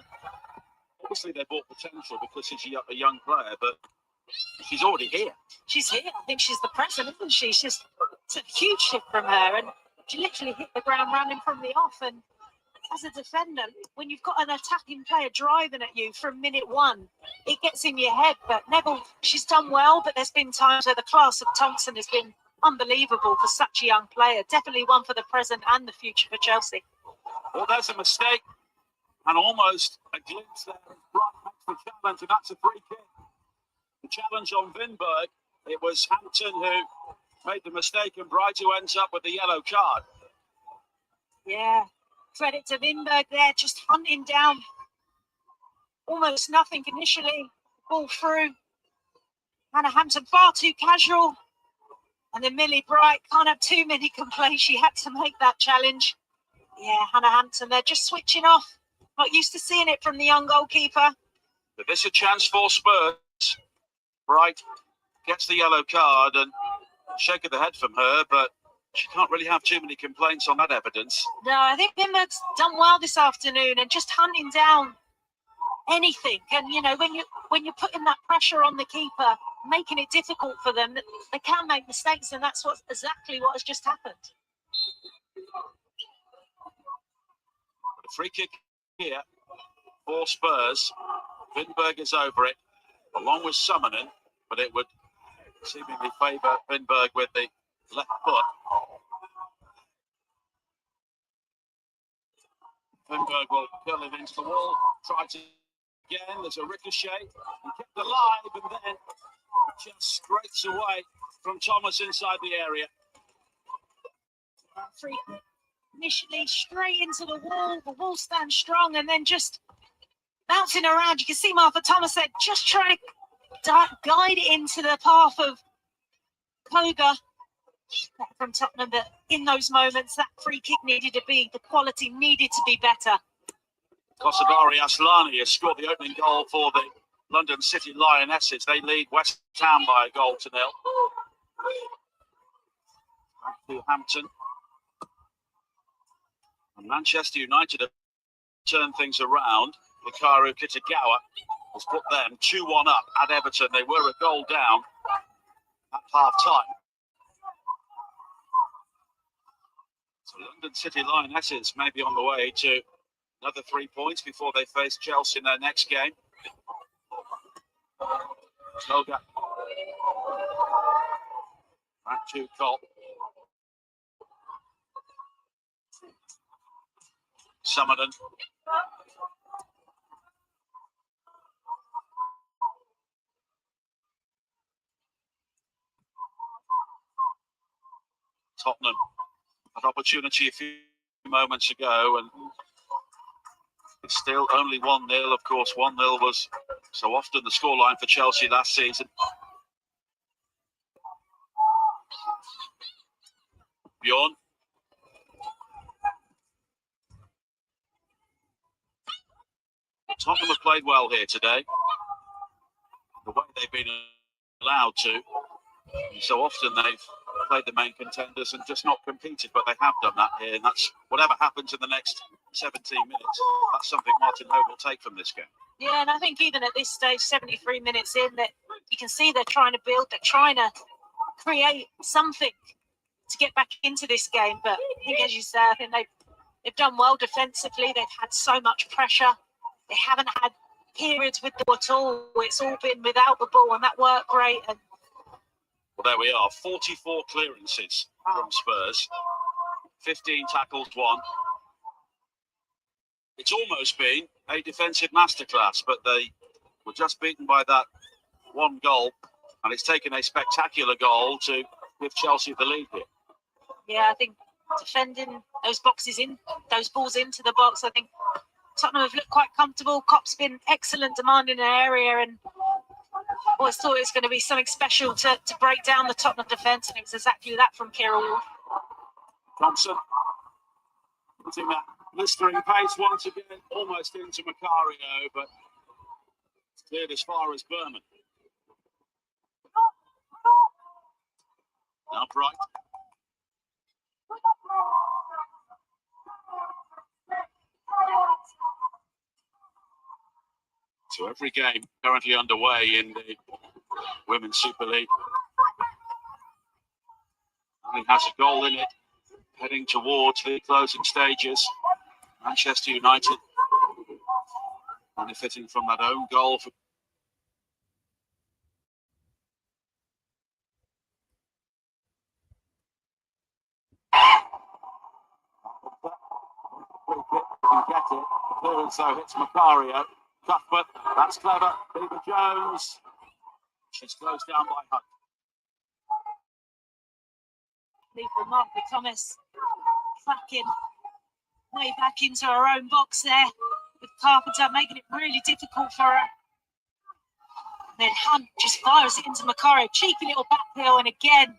obviously they bought potential because she's a young player, but she's already here. She's here. I think she's the present, isn't she? It's a huge shift from her, and she literally hit the ground running from the off. And as a defender, when you've got an attacking player driving at you from minute 1, it gets in your head. But Neville, she's done well, but there's been times where the class of Thompson has been unbelievable for such a young player. Definitely one for the present and the future for Chelsea. Well, there's a mistake and almost a glimpse there. Bright makes the challenge, and that's a free kick. The challenge on Vinberg, it was Hampton who made the mistake and Bright who ends up with the yellow card. Yeah, credit to Vinberg there, just hunting down almost nothing initially. Ball through. Hannah Hampton far too casual. And then Millie Bright can't have too many complaints. She had to make that challenge. Yeah, Hannah Hampton, they're just switching off. Not used to seeing it from the young goalkeeper. But this is a chance for Spurs. Bright gets the yellow card and shake of the head from her, but she can't really have too many complaints on that evidence. No, I think Pinberg's done well this afternoon and just hunting down anything. And you know, when you're putting that pressure on the keeper, making it difficult for them, they can make mistakes, and that's exactly what has just happened. A free kick here for Spurs. Pinberg is over it, along with Summonen, but it would seemingly favour Pinberg with the left foot. Pinberg will curl it into the wall, try to again, there's a ricochet, and kept alive, and then just scrapes away from Thomas inside the area. Free initially straight into the wall stands strong, and then just bouncing around. You can see Martha Thomas there just trying to guide it into the path of Koga from Tottenham, but in those moments, that free kick the quality needed to be better. Kosadari Aslani has scored the opening goal for the London City Lionesses. They lead West Ham by 1-0. Back to Hampton. And Manchester United have turned things around. Hikaru Kitagawa has put them 2-1 up at Everton. They were a goal down at half-time. So London City Lionesses may be on the way to another 3 points before they face Chelsea in their next game. Koga. Back to Cole. Summonen. Tottenham had opportunity a few moments ago, and it's still only 1-0. Of course, 1-0 was so often the scoreline for Chelsea last season. Bjorn. Tottenham have played well here today. The way they've been allowed to. And so often they've played the main contenders and just not competed, but they have done that here. And that's whatever happens in the next 17 minutes. That's something Martin Hope will take from this game. Yeah, and I think even at this stage, 73 minutes in, that you can see they're trying to build, they're trying to create something to get back into this game. But I think, as you say, I think they've done well defensively. They've had so much pressure. They haven't had periods with the ball at all. It's all been without the ball, and that worked great. And well, there we are. 44 clearances from Spurs. 15 tackles won. It's almost been a defensive masterclass, but they were just beaten by that one goal, and it's taken a spectacular goal to give Chelsea the lead here. yeah, I think defending those balls into the box, I think Tottenham have looked quite comfortable. Kopp's been excellent demanding an area, and always thought it was going to be something special to break down the Tottenham defence, and it was exactly that from Kira Wolf. Thompson putting that blistering pace once again, almost into Macario, but it's cleared as far as Berman. Upright. So every game currently underway in the Women's Super League. It has a goal in it, heading towards the closing stages. Manchester United benefiting from that own goal. Can get it. The clearance though hits Macario. Cuthbert, that's clever. Beaver Jones. She's closed down by Hunt. Leave the mark with Thomas cracking way back into her own box there, with Carpenter making it really difficult for her. And then Hunt just fires it into Macario, cheeky little backheel, and again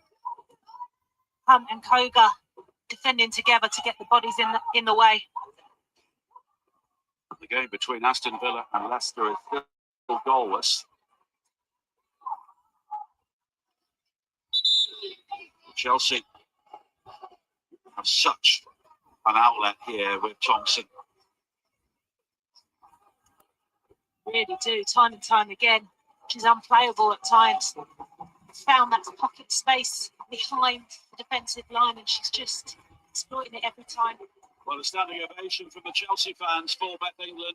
Hunt and Koga defending together to get the bodies in the way. The game between Aston Villa and Leicester is still goalless. Chelsea have such an outlet here with Thompson. Really do, time and time again. She's unplayable at times. Found that pocket space behind the defensive line, and she's just exploiting it every time. Well, a standing ovation from the Chelsea fans for Beth England.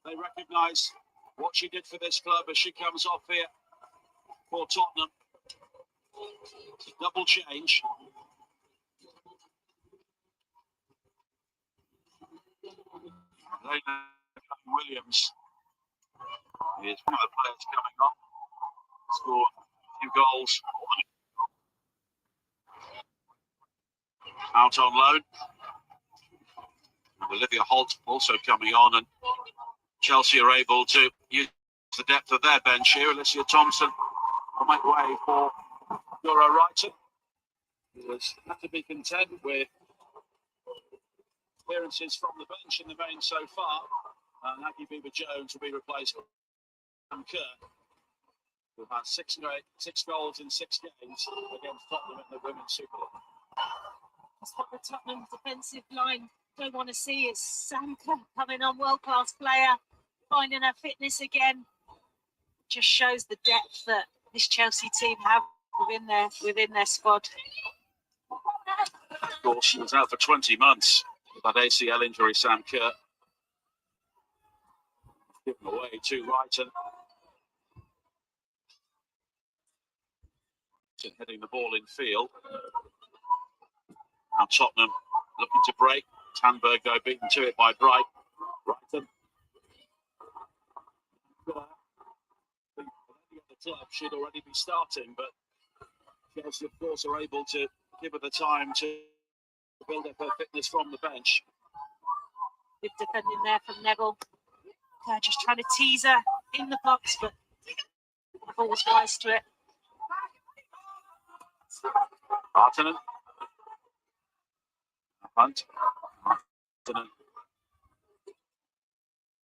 They recognise what she did for this club as she comes off here for Tottenham. Double change. Williams is one of the players coming on. Scored a few goals. Out on loan. And Olivia Holt also coming on, and Chelsea are able to use the depth of their bench here. Alicia Thompson will make way for Dora Wrighton, who has had to be content with appearances from the bench in the main so far. And Aggie Beaver-Jones will be replaced by Sam Kerr, who had six goals in 6 games against Tottenham in the Women's Super League. That's what the Tottenham defensive line don't want to see, is Sam Kerr coming on, world-class player, finding her fitness again. Just shows the depth that this Chelsea team have within their squad. Of course, she was out for 20 months with that ACL injury, Sam Kerr. Given away to Wrighton. Heading the ball in field. Now Tottenham looking to break. Tanberg though beaten to it by Bright. Wrighton. The club should already be starting, but Chelsea of course are able to give her the time to build up her fitness from the bench. Good defending there from Neville. Just trying to tease her in the box, but the ball was wise to it. Artinen. Hunt. Artinen.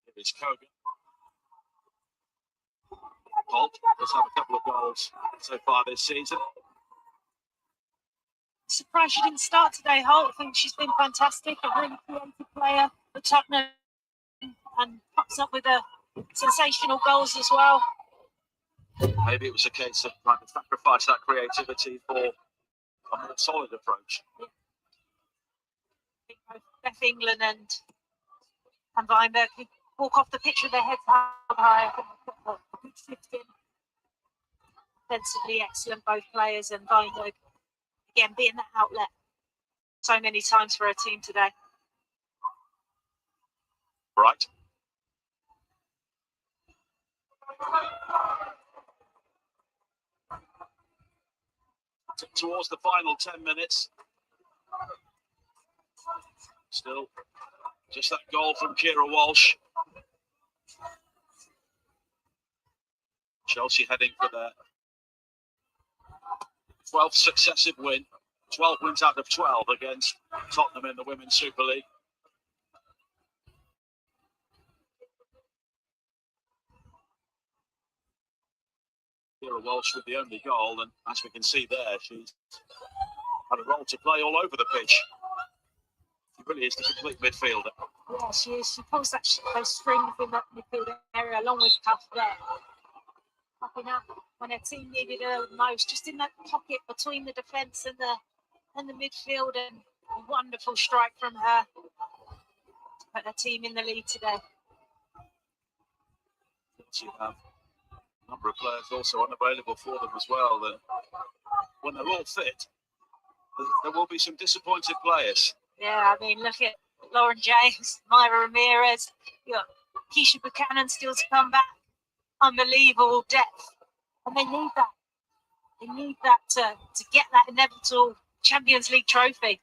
It is Kogan. Holt does have a couple of goals so far this season. Surprised she didn't start today, Holt. I think she's been fantastic, a really creative player for Tottenham, and pops up with a sensational goals as well. Maybe it was a case of trying to sacrifice that creativity for a more solid approach. I think both Beth England and Weinberg could walk off the pitch with their heads high. A good shift in. Defensively excellent, both players, and Weinberg again being that outlet so many times for her team today. Right. Towards the final 10 minutes. Still, just that goal from Kira Walsh. Chelsea heading for their 12th successive win. 12 wins out of 12 against Tottenham in the Women's Super League. Kira Walsh with the only goal, and as we can see there, she's had a role to play all over the pitch. She really is the complete midfielder. Yeah, she is. She pulls those strings in that midfield area along with Cuff there. Popping up when her team needed her most, just in that pocket between the defence and the midfield, and a wonderful strike from her to put her team in the lead today. She have a number of players also unavailable for them as well. Then when they're all fit, there will be some disappointed players. Yeah, I mean, look at Lauren James, Myra Ramirez, you got Keisha Buchanan still to come back. Unbelievable depth, and they need that. They need that to get that inevitable Champions League trophy.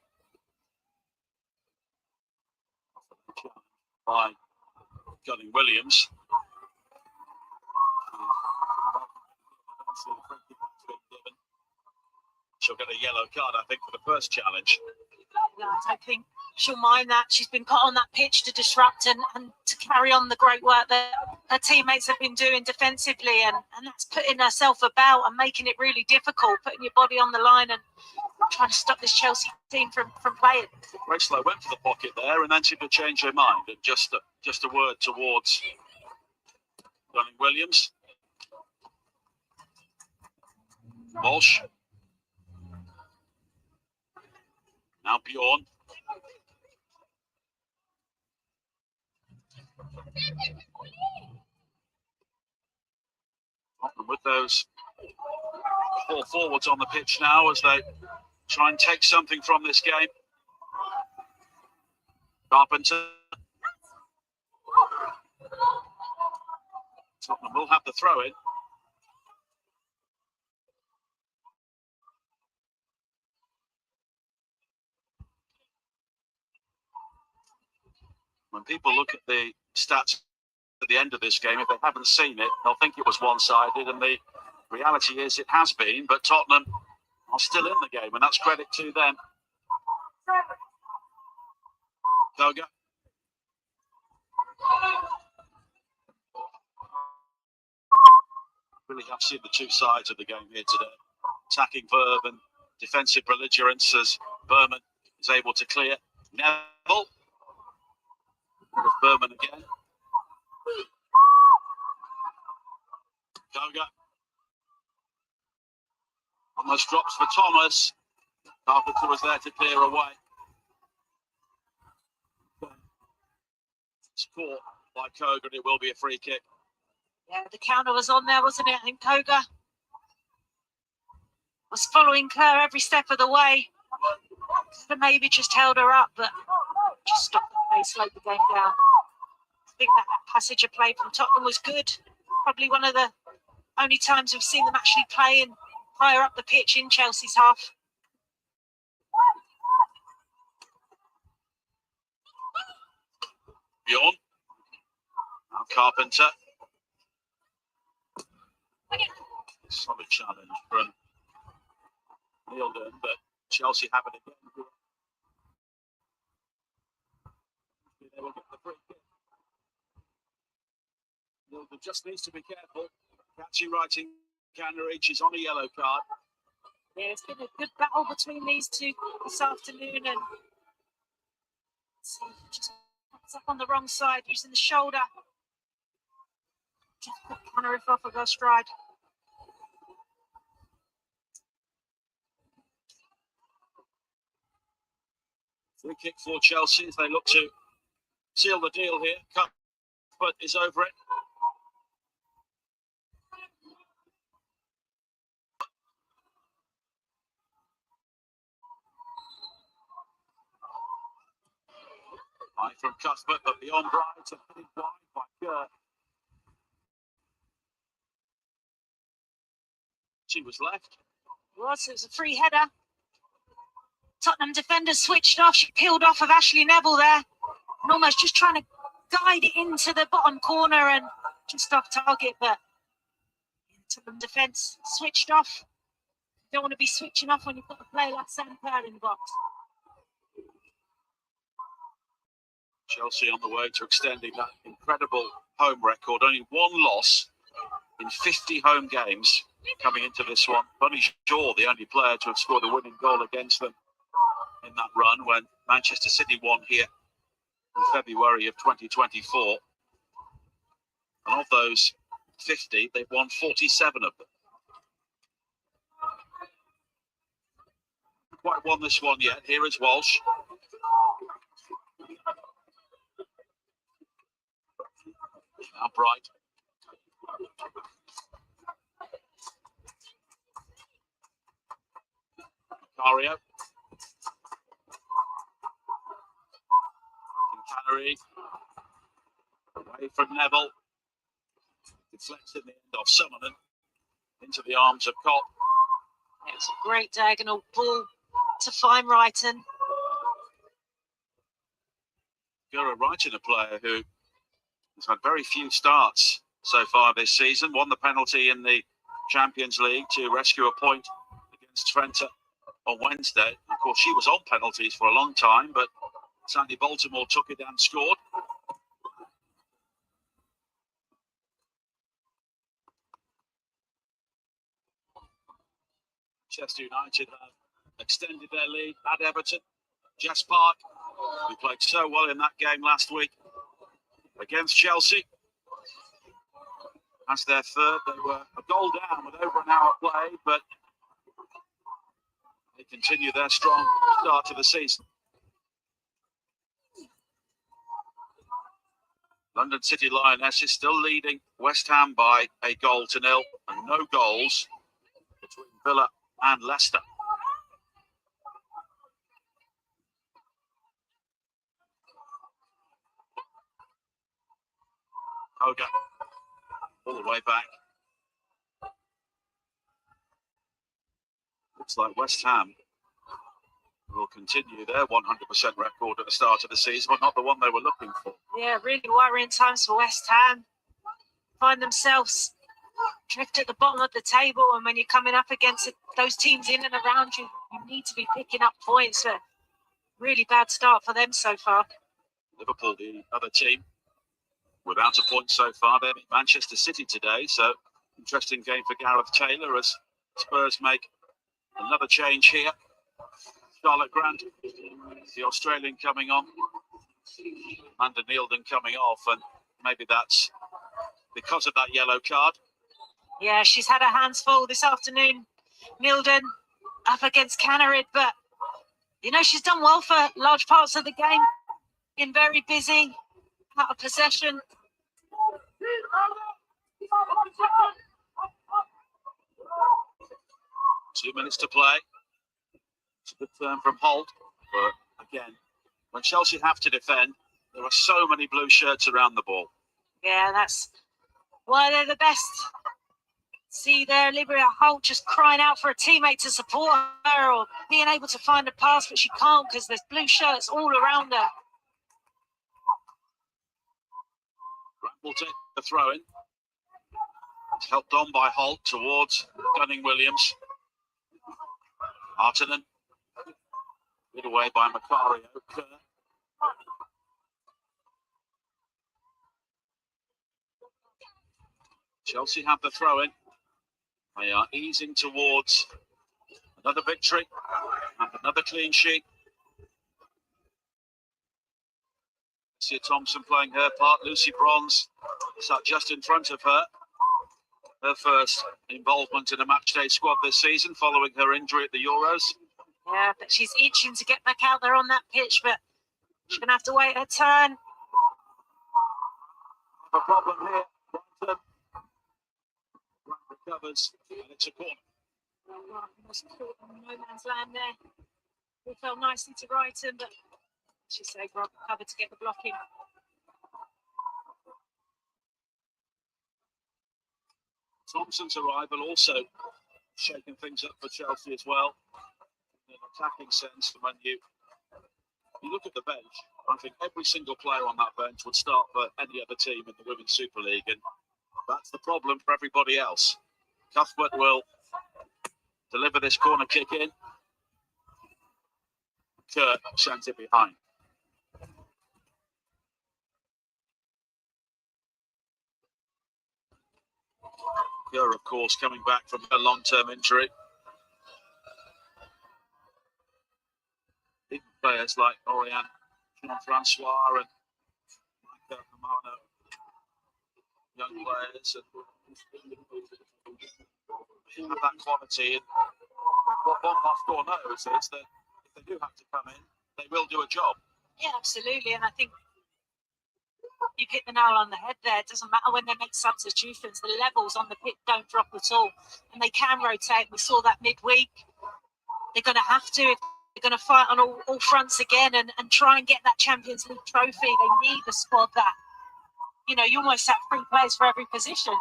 By Gunning Williams. She'll get a yellow card, I think, for the first challenge. No, I don't think she'll mind that. She's been put on that pitch to disrupt and to carry on the great work that her teammates have been doing defensively, and that's putting herself about and making it really difficult, putting your body on the line and trying to stop this Chelsea team from playing. Gracelaw went for the pocket there and then seemed to change her mind. And just a word towards Dunning-Williams. Walsh. Now Bjorn. And with those 4 forwards on the pitch now as they try and take something from this game. Carpenter. Tottenham will have the throw in. When people look at the stats at the end of this game, if they haven't seen it, they'll think it was one-sided, and the reality is it has been, but Tottenham are still in the game, and that's credit to them. Koga. Really have seen the two sides of the game here today. Attacking verve and defensive belligerence as Berman is able to clear. Neville. There's Berman again. Koga. Almost drops for Thomas. Carpenter was there to clear away. It's caught by Koga, and it will be a free kick. Yeah, the counter was on there, wasn't it? I think Koga was following Kerr every step of the way. Could have maybe just held her up, but just stopped the play, slowed the game down. I think that passage of play from Tottenham was good. Probably one of the only times we've seen them actually playing higher up the pitch in Chelsea's half. Bjorn. Now Carpenter. Solid challenge from Neildon, but Chelsea have it again. They will get the free kick. Neildon just needs to be careful. Catchy writing can reach. He's on a yellow card. Yeah, it's been a good battle between these two this afternoon, and just pops up on the wrong side, using the shoulder. Just put Canariff off of her stride. Free kick for Chelsea as they look to seal the deal here. Cuthbert is over it. High from Cuthbert, but beyond Bright and headed wide by Kerr. She was left. It was a free header. Tottenham defender switched off. She peeled off of Ashley Neville there, and almost just trying to guide it into the bottom corner and just off target, but Tottenham defence switched off. You don't want to be switching off when you've got a player like Sam Kerr in the box. Chelsea on the way to extending that incredible home record. Only one loss in 50 home games coming into this one. Bunny Shaw, the only player to have scored a winning goal against them in that run when Manchester City won here in February of 2024. And of those 50, they've won 47 of them. Quite won this one yet. Here is Walsh. Now Bright. Macario. Canary. Away from Neville. Deflects in the end off Summerman into the arms of Kopp. It was a great diagonal ball to find Wrighton. Gura Wrighton, a player who has had very few starts so far this season. Won the penalty in the Champions League to rescue a point against Twente on Wednesday. Of course, she was on penalties for a long time, but Sandy Baltimore took it and scored. Manchester United have extended their lead at Everton. Jess Park, who played so well in that game last week against Chelsea, as their third. They were a goal down with over an hour played, but they continue their strong start to the season. London City Lionesses still leading West Ham by 1-0, and no goals between Villa and Leicester. Hogan all the way back. Looks like West Ham will continue their 100% record at the start of the season, but not the one they were looking for. Yeah, really worrying times for West Ham. Find themselves drift at the bottom of the table, and when you're coming up against those teams in and around you, you need to be picking up points. A really bad start for them so far. Liverpool, the other team, without a point so far. They beat Manchester City today, so interesting game for Gareth Taylor as Spurs make another change here. Charlotte Grant, the Australian, coming on. Amanda Neildon coming off, and maybe that's because of that yellow card. Yeah, she's had her hands full this afternoon. Neildon up against Cannerid, but you know, she's done well for large parts of the game. Been very busy, out of possession. 2 minutes to play. It's a good turn from Holt, but again, when Chelsea have to defend, there are so many blue shirts around the ball. Yeah, that's why they're the best. See there, Olivia Holt just crying out for a teammate to support her, or being able to find a pass, but she can't because there's blue shirts all around her. Grant will take the throw in. It's helped on by Holt towards Gunning Williams. Artinen. Good away by Macario. Chelsea have the throw in. They are easing towards another victory and another clean sheet. Sia Thompson playing her part. Lucy Bronze sat just in front of her. Her first involvement in a matchday squad this season following her injury at the Euros. Yeah, but she's itching to get back out there on that pitch, but she's going to have to wait her turn. A problem here. Grant recovers, and it's a corner. Almost caught in no man's land there. It fell nicely to Brighton, but she saved Rob cover to get the blocking. Thompson's arrival also shaking things up for Chelsea as well, in an attacking sense. When you look at the bench, I think every single player on that bench would start for any other team in the Women's Super League, and that's the problem for everybody else. Cuthbert will deliver this corner kick in. Kurt sends it behind. Kerr, of course, coming back from a long-term injury. Big players like Oriane, Jean-Francois and Micah Romano, young players, and they have that quality. And what Bompastor knows is that if they do have to come in, they will do a job. Yeah, absolutely. And I think you hit the nail on the head there. It doesn't matter when they make substitutions, the levels on the pitch don't drop at all. And they can rotate. We saw that midweek. They're going to have to, if they're going to fight on all fronts again and try and get that Champions League trophy. They need a squad that, you know, you almost have 3 players for every position.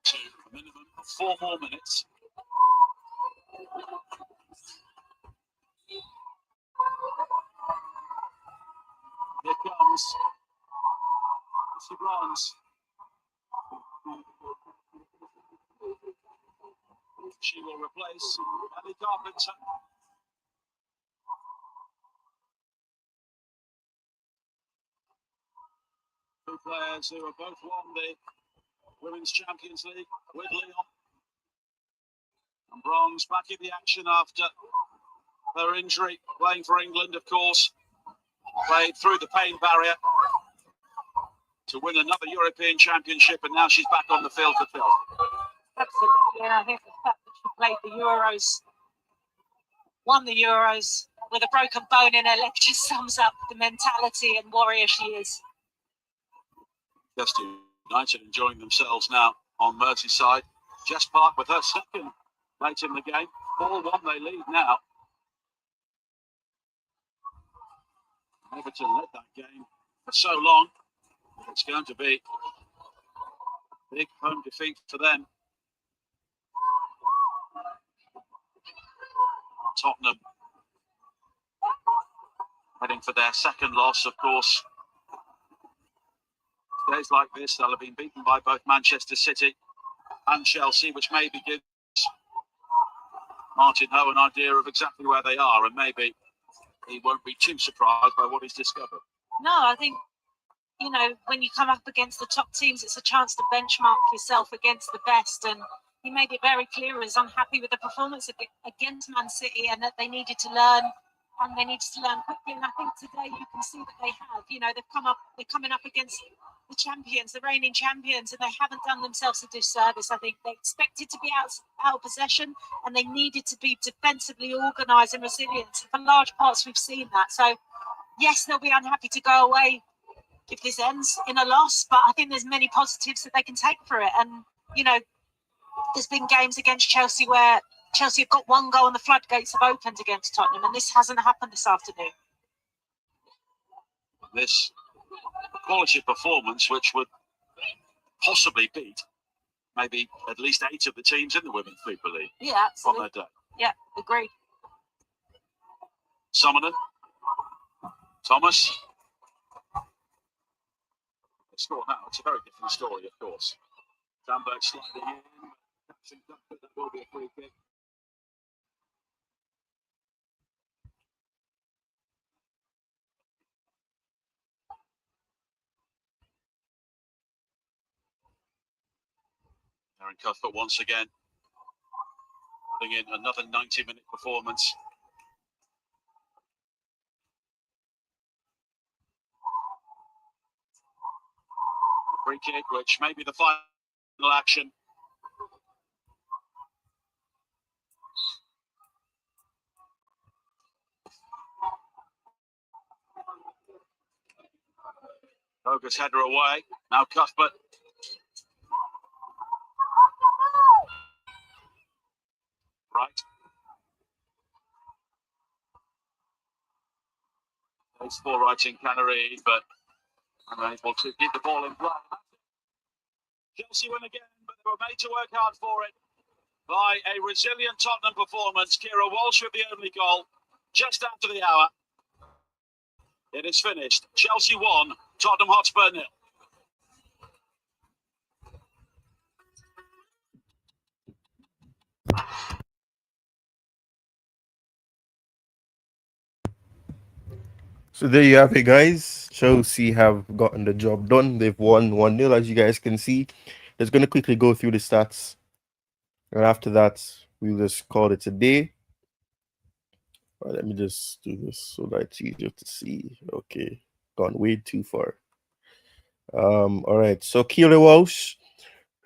To a minimum of 4 more minutes. Here comes Lucy Bronze. She will replace Ellie Carpenter. Two players who have both won the Women's Champions League with Lyon. And Bronze back in the action after her injury, playing for England, of course. Played through the pain barrier to win another European Championship, and now she's back on the field for Phil. Absolutely, and I think the fact that she played the Euros, won the Euros with a broken bone in her leg just sums up the mentality and warrior she is. Just United enjoying themselves now on Merseyside. Jess Park with her second late in the game. 4-1 they lead now. Everton led that game for so long. It's going to be a big home defeat for them. Tottenham heading for their second loss, of course. Days like this, they'll have been beaten by both Manchester City and Chelsea, which maybe gives Martin Ho an idea of exactly where they are, and maybe he won't be too surprised by what he's discovered. No, I think, you know, when you come up against the top teams, it's a chance to benchmark yourself against the best. And he made it very clear he was unhappy with the performance against Man City, and that they needed to learn, and they needed to learn quickly. And I think today you can see that they have. You know, they're coming up against the champions, the reigning champions, and they haven't done themselves a disservice. I think they expected to be out of possession, and they needed to be defensively organised and resilient. For large parts, we've seen that. So, yes, they'll be unhappy to go away if this ends in a loss, but I think there's many positives that they can take for it. And, you know, there's been games against Chelsea where Chelsea have got one goal and the floodgates have opened against Tottenham, and this hasn't happened this afternoon. This quality of performance, which would possibly beat maybe at least 8 of the teams in the Women's Super League. Yeah, absolutely. On their day. Yeah, agreed. Summoner, Thomas. They score now. It's a very different story, of course. Sandberg sliding in. That will be a free kick. Aaron Cuthbert once again putting in another 90-minute performance. Free kick, which may be the final action. Bogus header away. Now Cuthbert. Right. It's for right in Canary, but unable to keep the ball in play. Chelsea win again, but they were made to work hard for it by a resilient Tottenham performance. Kira Walsh with the only goal just after the hour. It is finished. Chelsea 1, Tottenham Hotspur 0. So there you have it, guys. Chelsea have gotten the job done. They've won 1-0, as you guys can see. Just going to quickly go through the stats. And after that, we'll just call it a day. Right, let me just do this so that it's easier to see. Okay, gone way too far. All right, so Keira Walsh,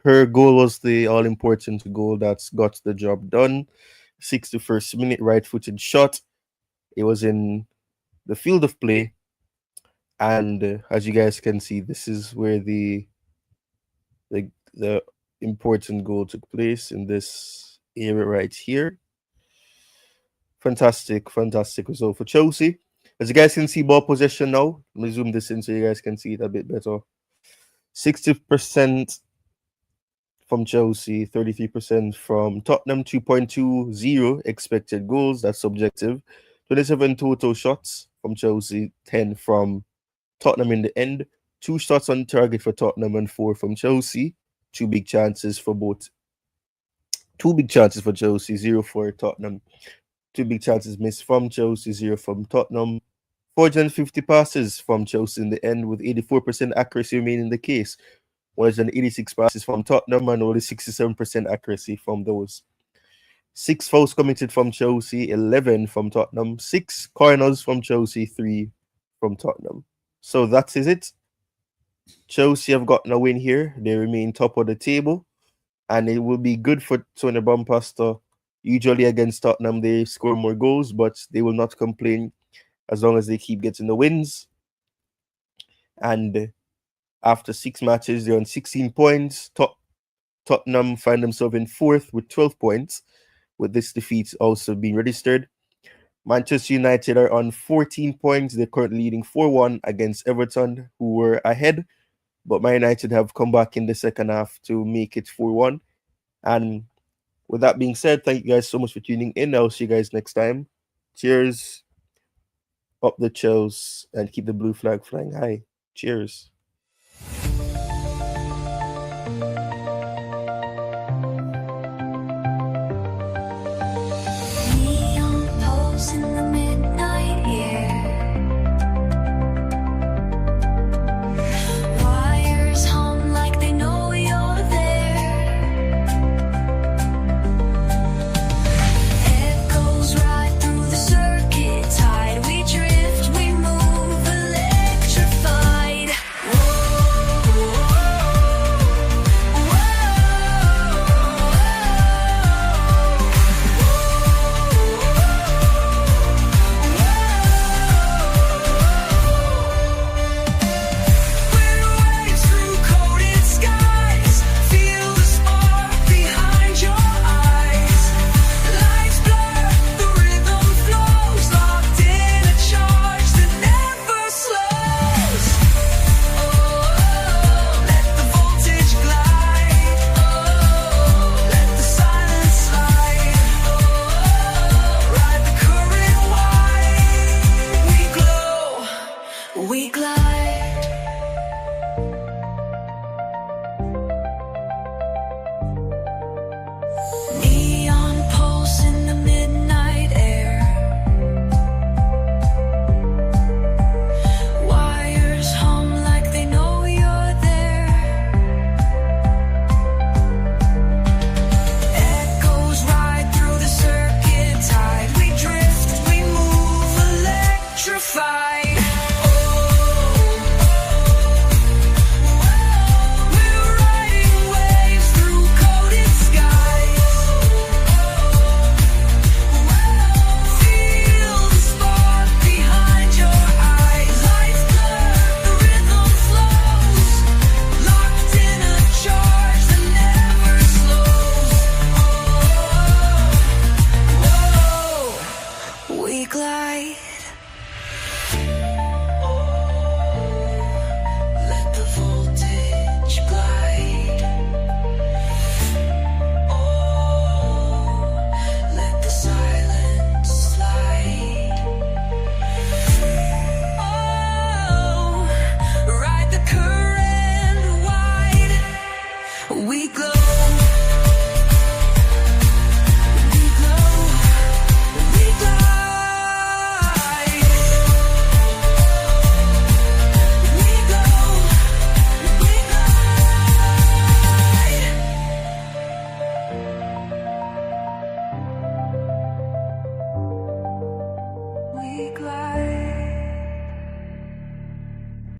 her goal was the all-important goal that's got the job done. 61st minute, right-footed shot. It was in the field of play, and as you guys can see, this is where the important goal took place, in this area right here. Fantastic result for Chelsea. As you guys can see, ball possession now. Let me zoom this in so you guys can see it a bit better. 60% from Chelsea, 33% from Tottenham, 2.20 expected goals. That's subjective. 27 total shots from Chelsea, 10 from Tottenham in the end. 2 shots on target for Tottenham and 4 from Chelsea. 2 big chances for both. 2 big chances for Chelsea, 0 for Tottenham. 2 big chances missed from Chelsea, 0 from Tottenham. 450 passes from Chelsea in the end, with 84% accuracy remaining the case. 186 passes from Tottenham and only 67% accuracy from those. 6 fouls committed from Chelsea, 11 from Tottenham, 6 corners from Chelsea, 3 from Tottenham. So that is it. Chelsea have gotten a win here. They remain top of the table, and it will be good for Sonia Bompastor. Usually against Tottenham, they score more goals, but they will not complain as long as they keep getting the wins. And after 6 matches, they're on 16 points. Tottenham find themselves in 4th with 12 points, with this defeat also being registered. Manchester United are on 14 points. They're currently leading 4-1 against Everton, who were ahead. But Man United have come back in the second half to make it 4-1. And with that being said, thank you guys so much for tuning in. I'll see you guys next time. Cheers. Up the Chels and keep the blue flag flying high. Cheers. Neon poles in the midnight air. Wires hum like they know you're there. Echoes right through the circuit tide. We drift, we move, electrified. We're waves through coated skies. Feel the spark behind your eyes. Lights blur, the rhythm flows. Locked in a charge that never slows. Oh, let the voltage glide. Oh, let the silence slide. Oh, ride the current wide. We glow, we glide.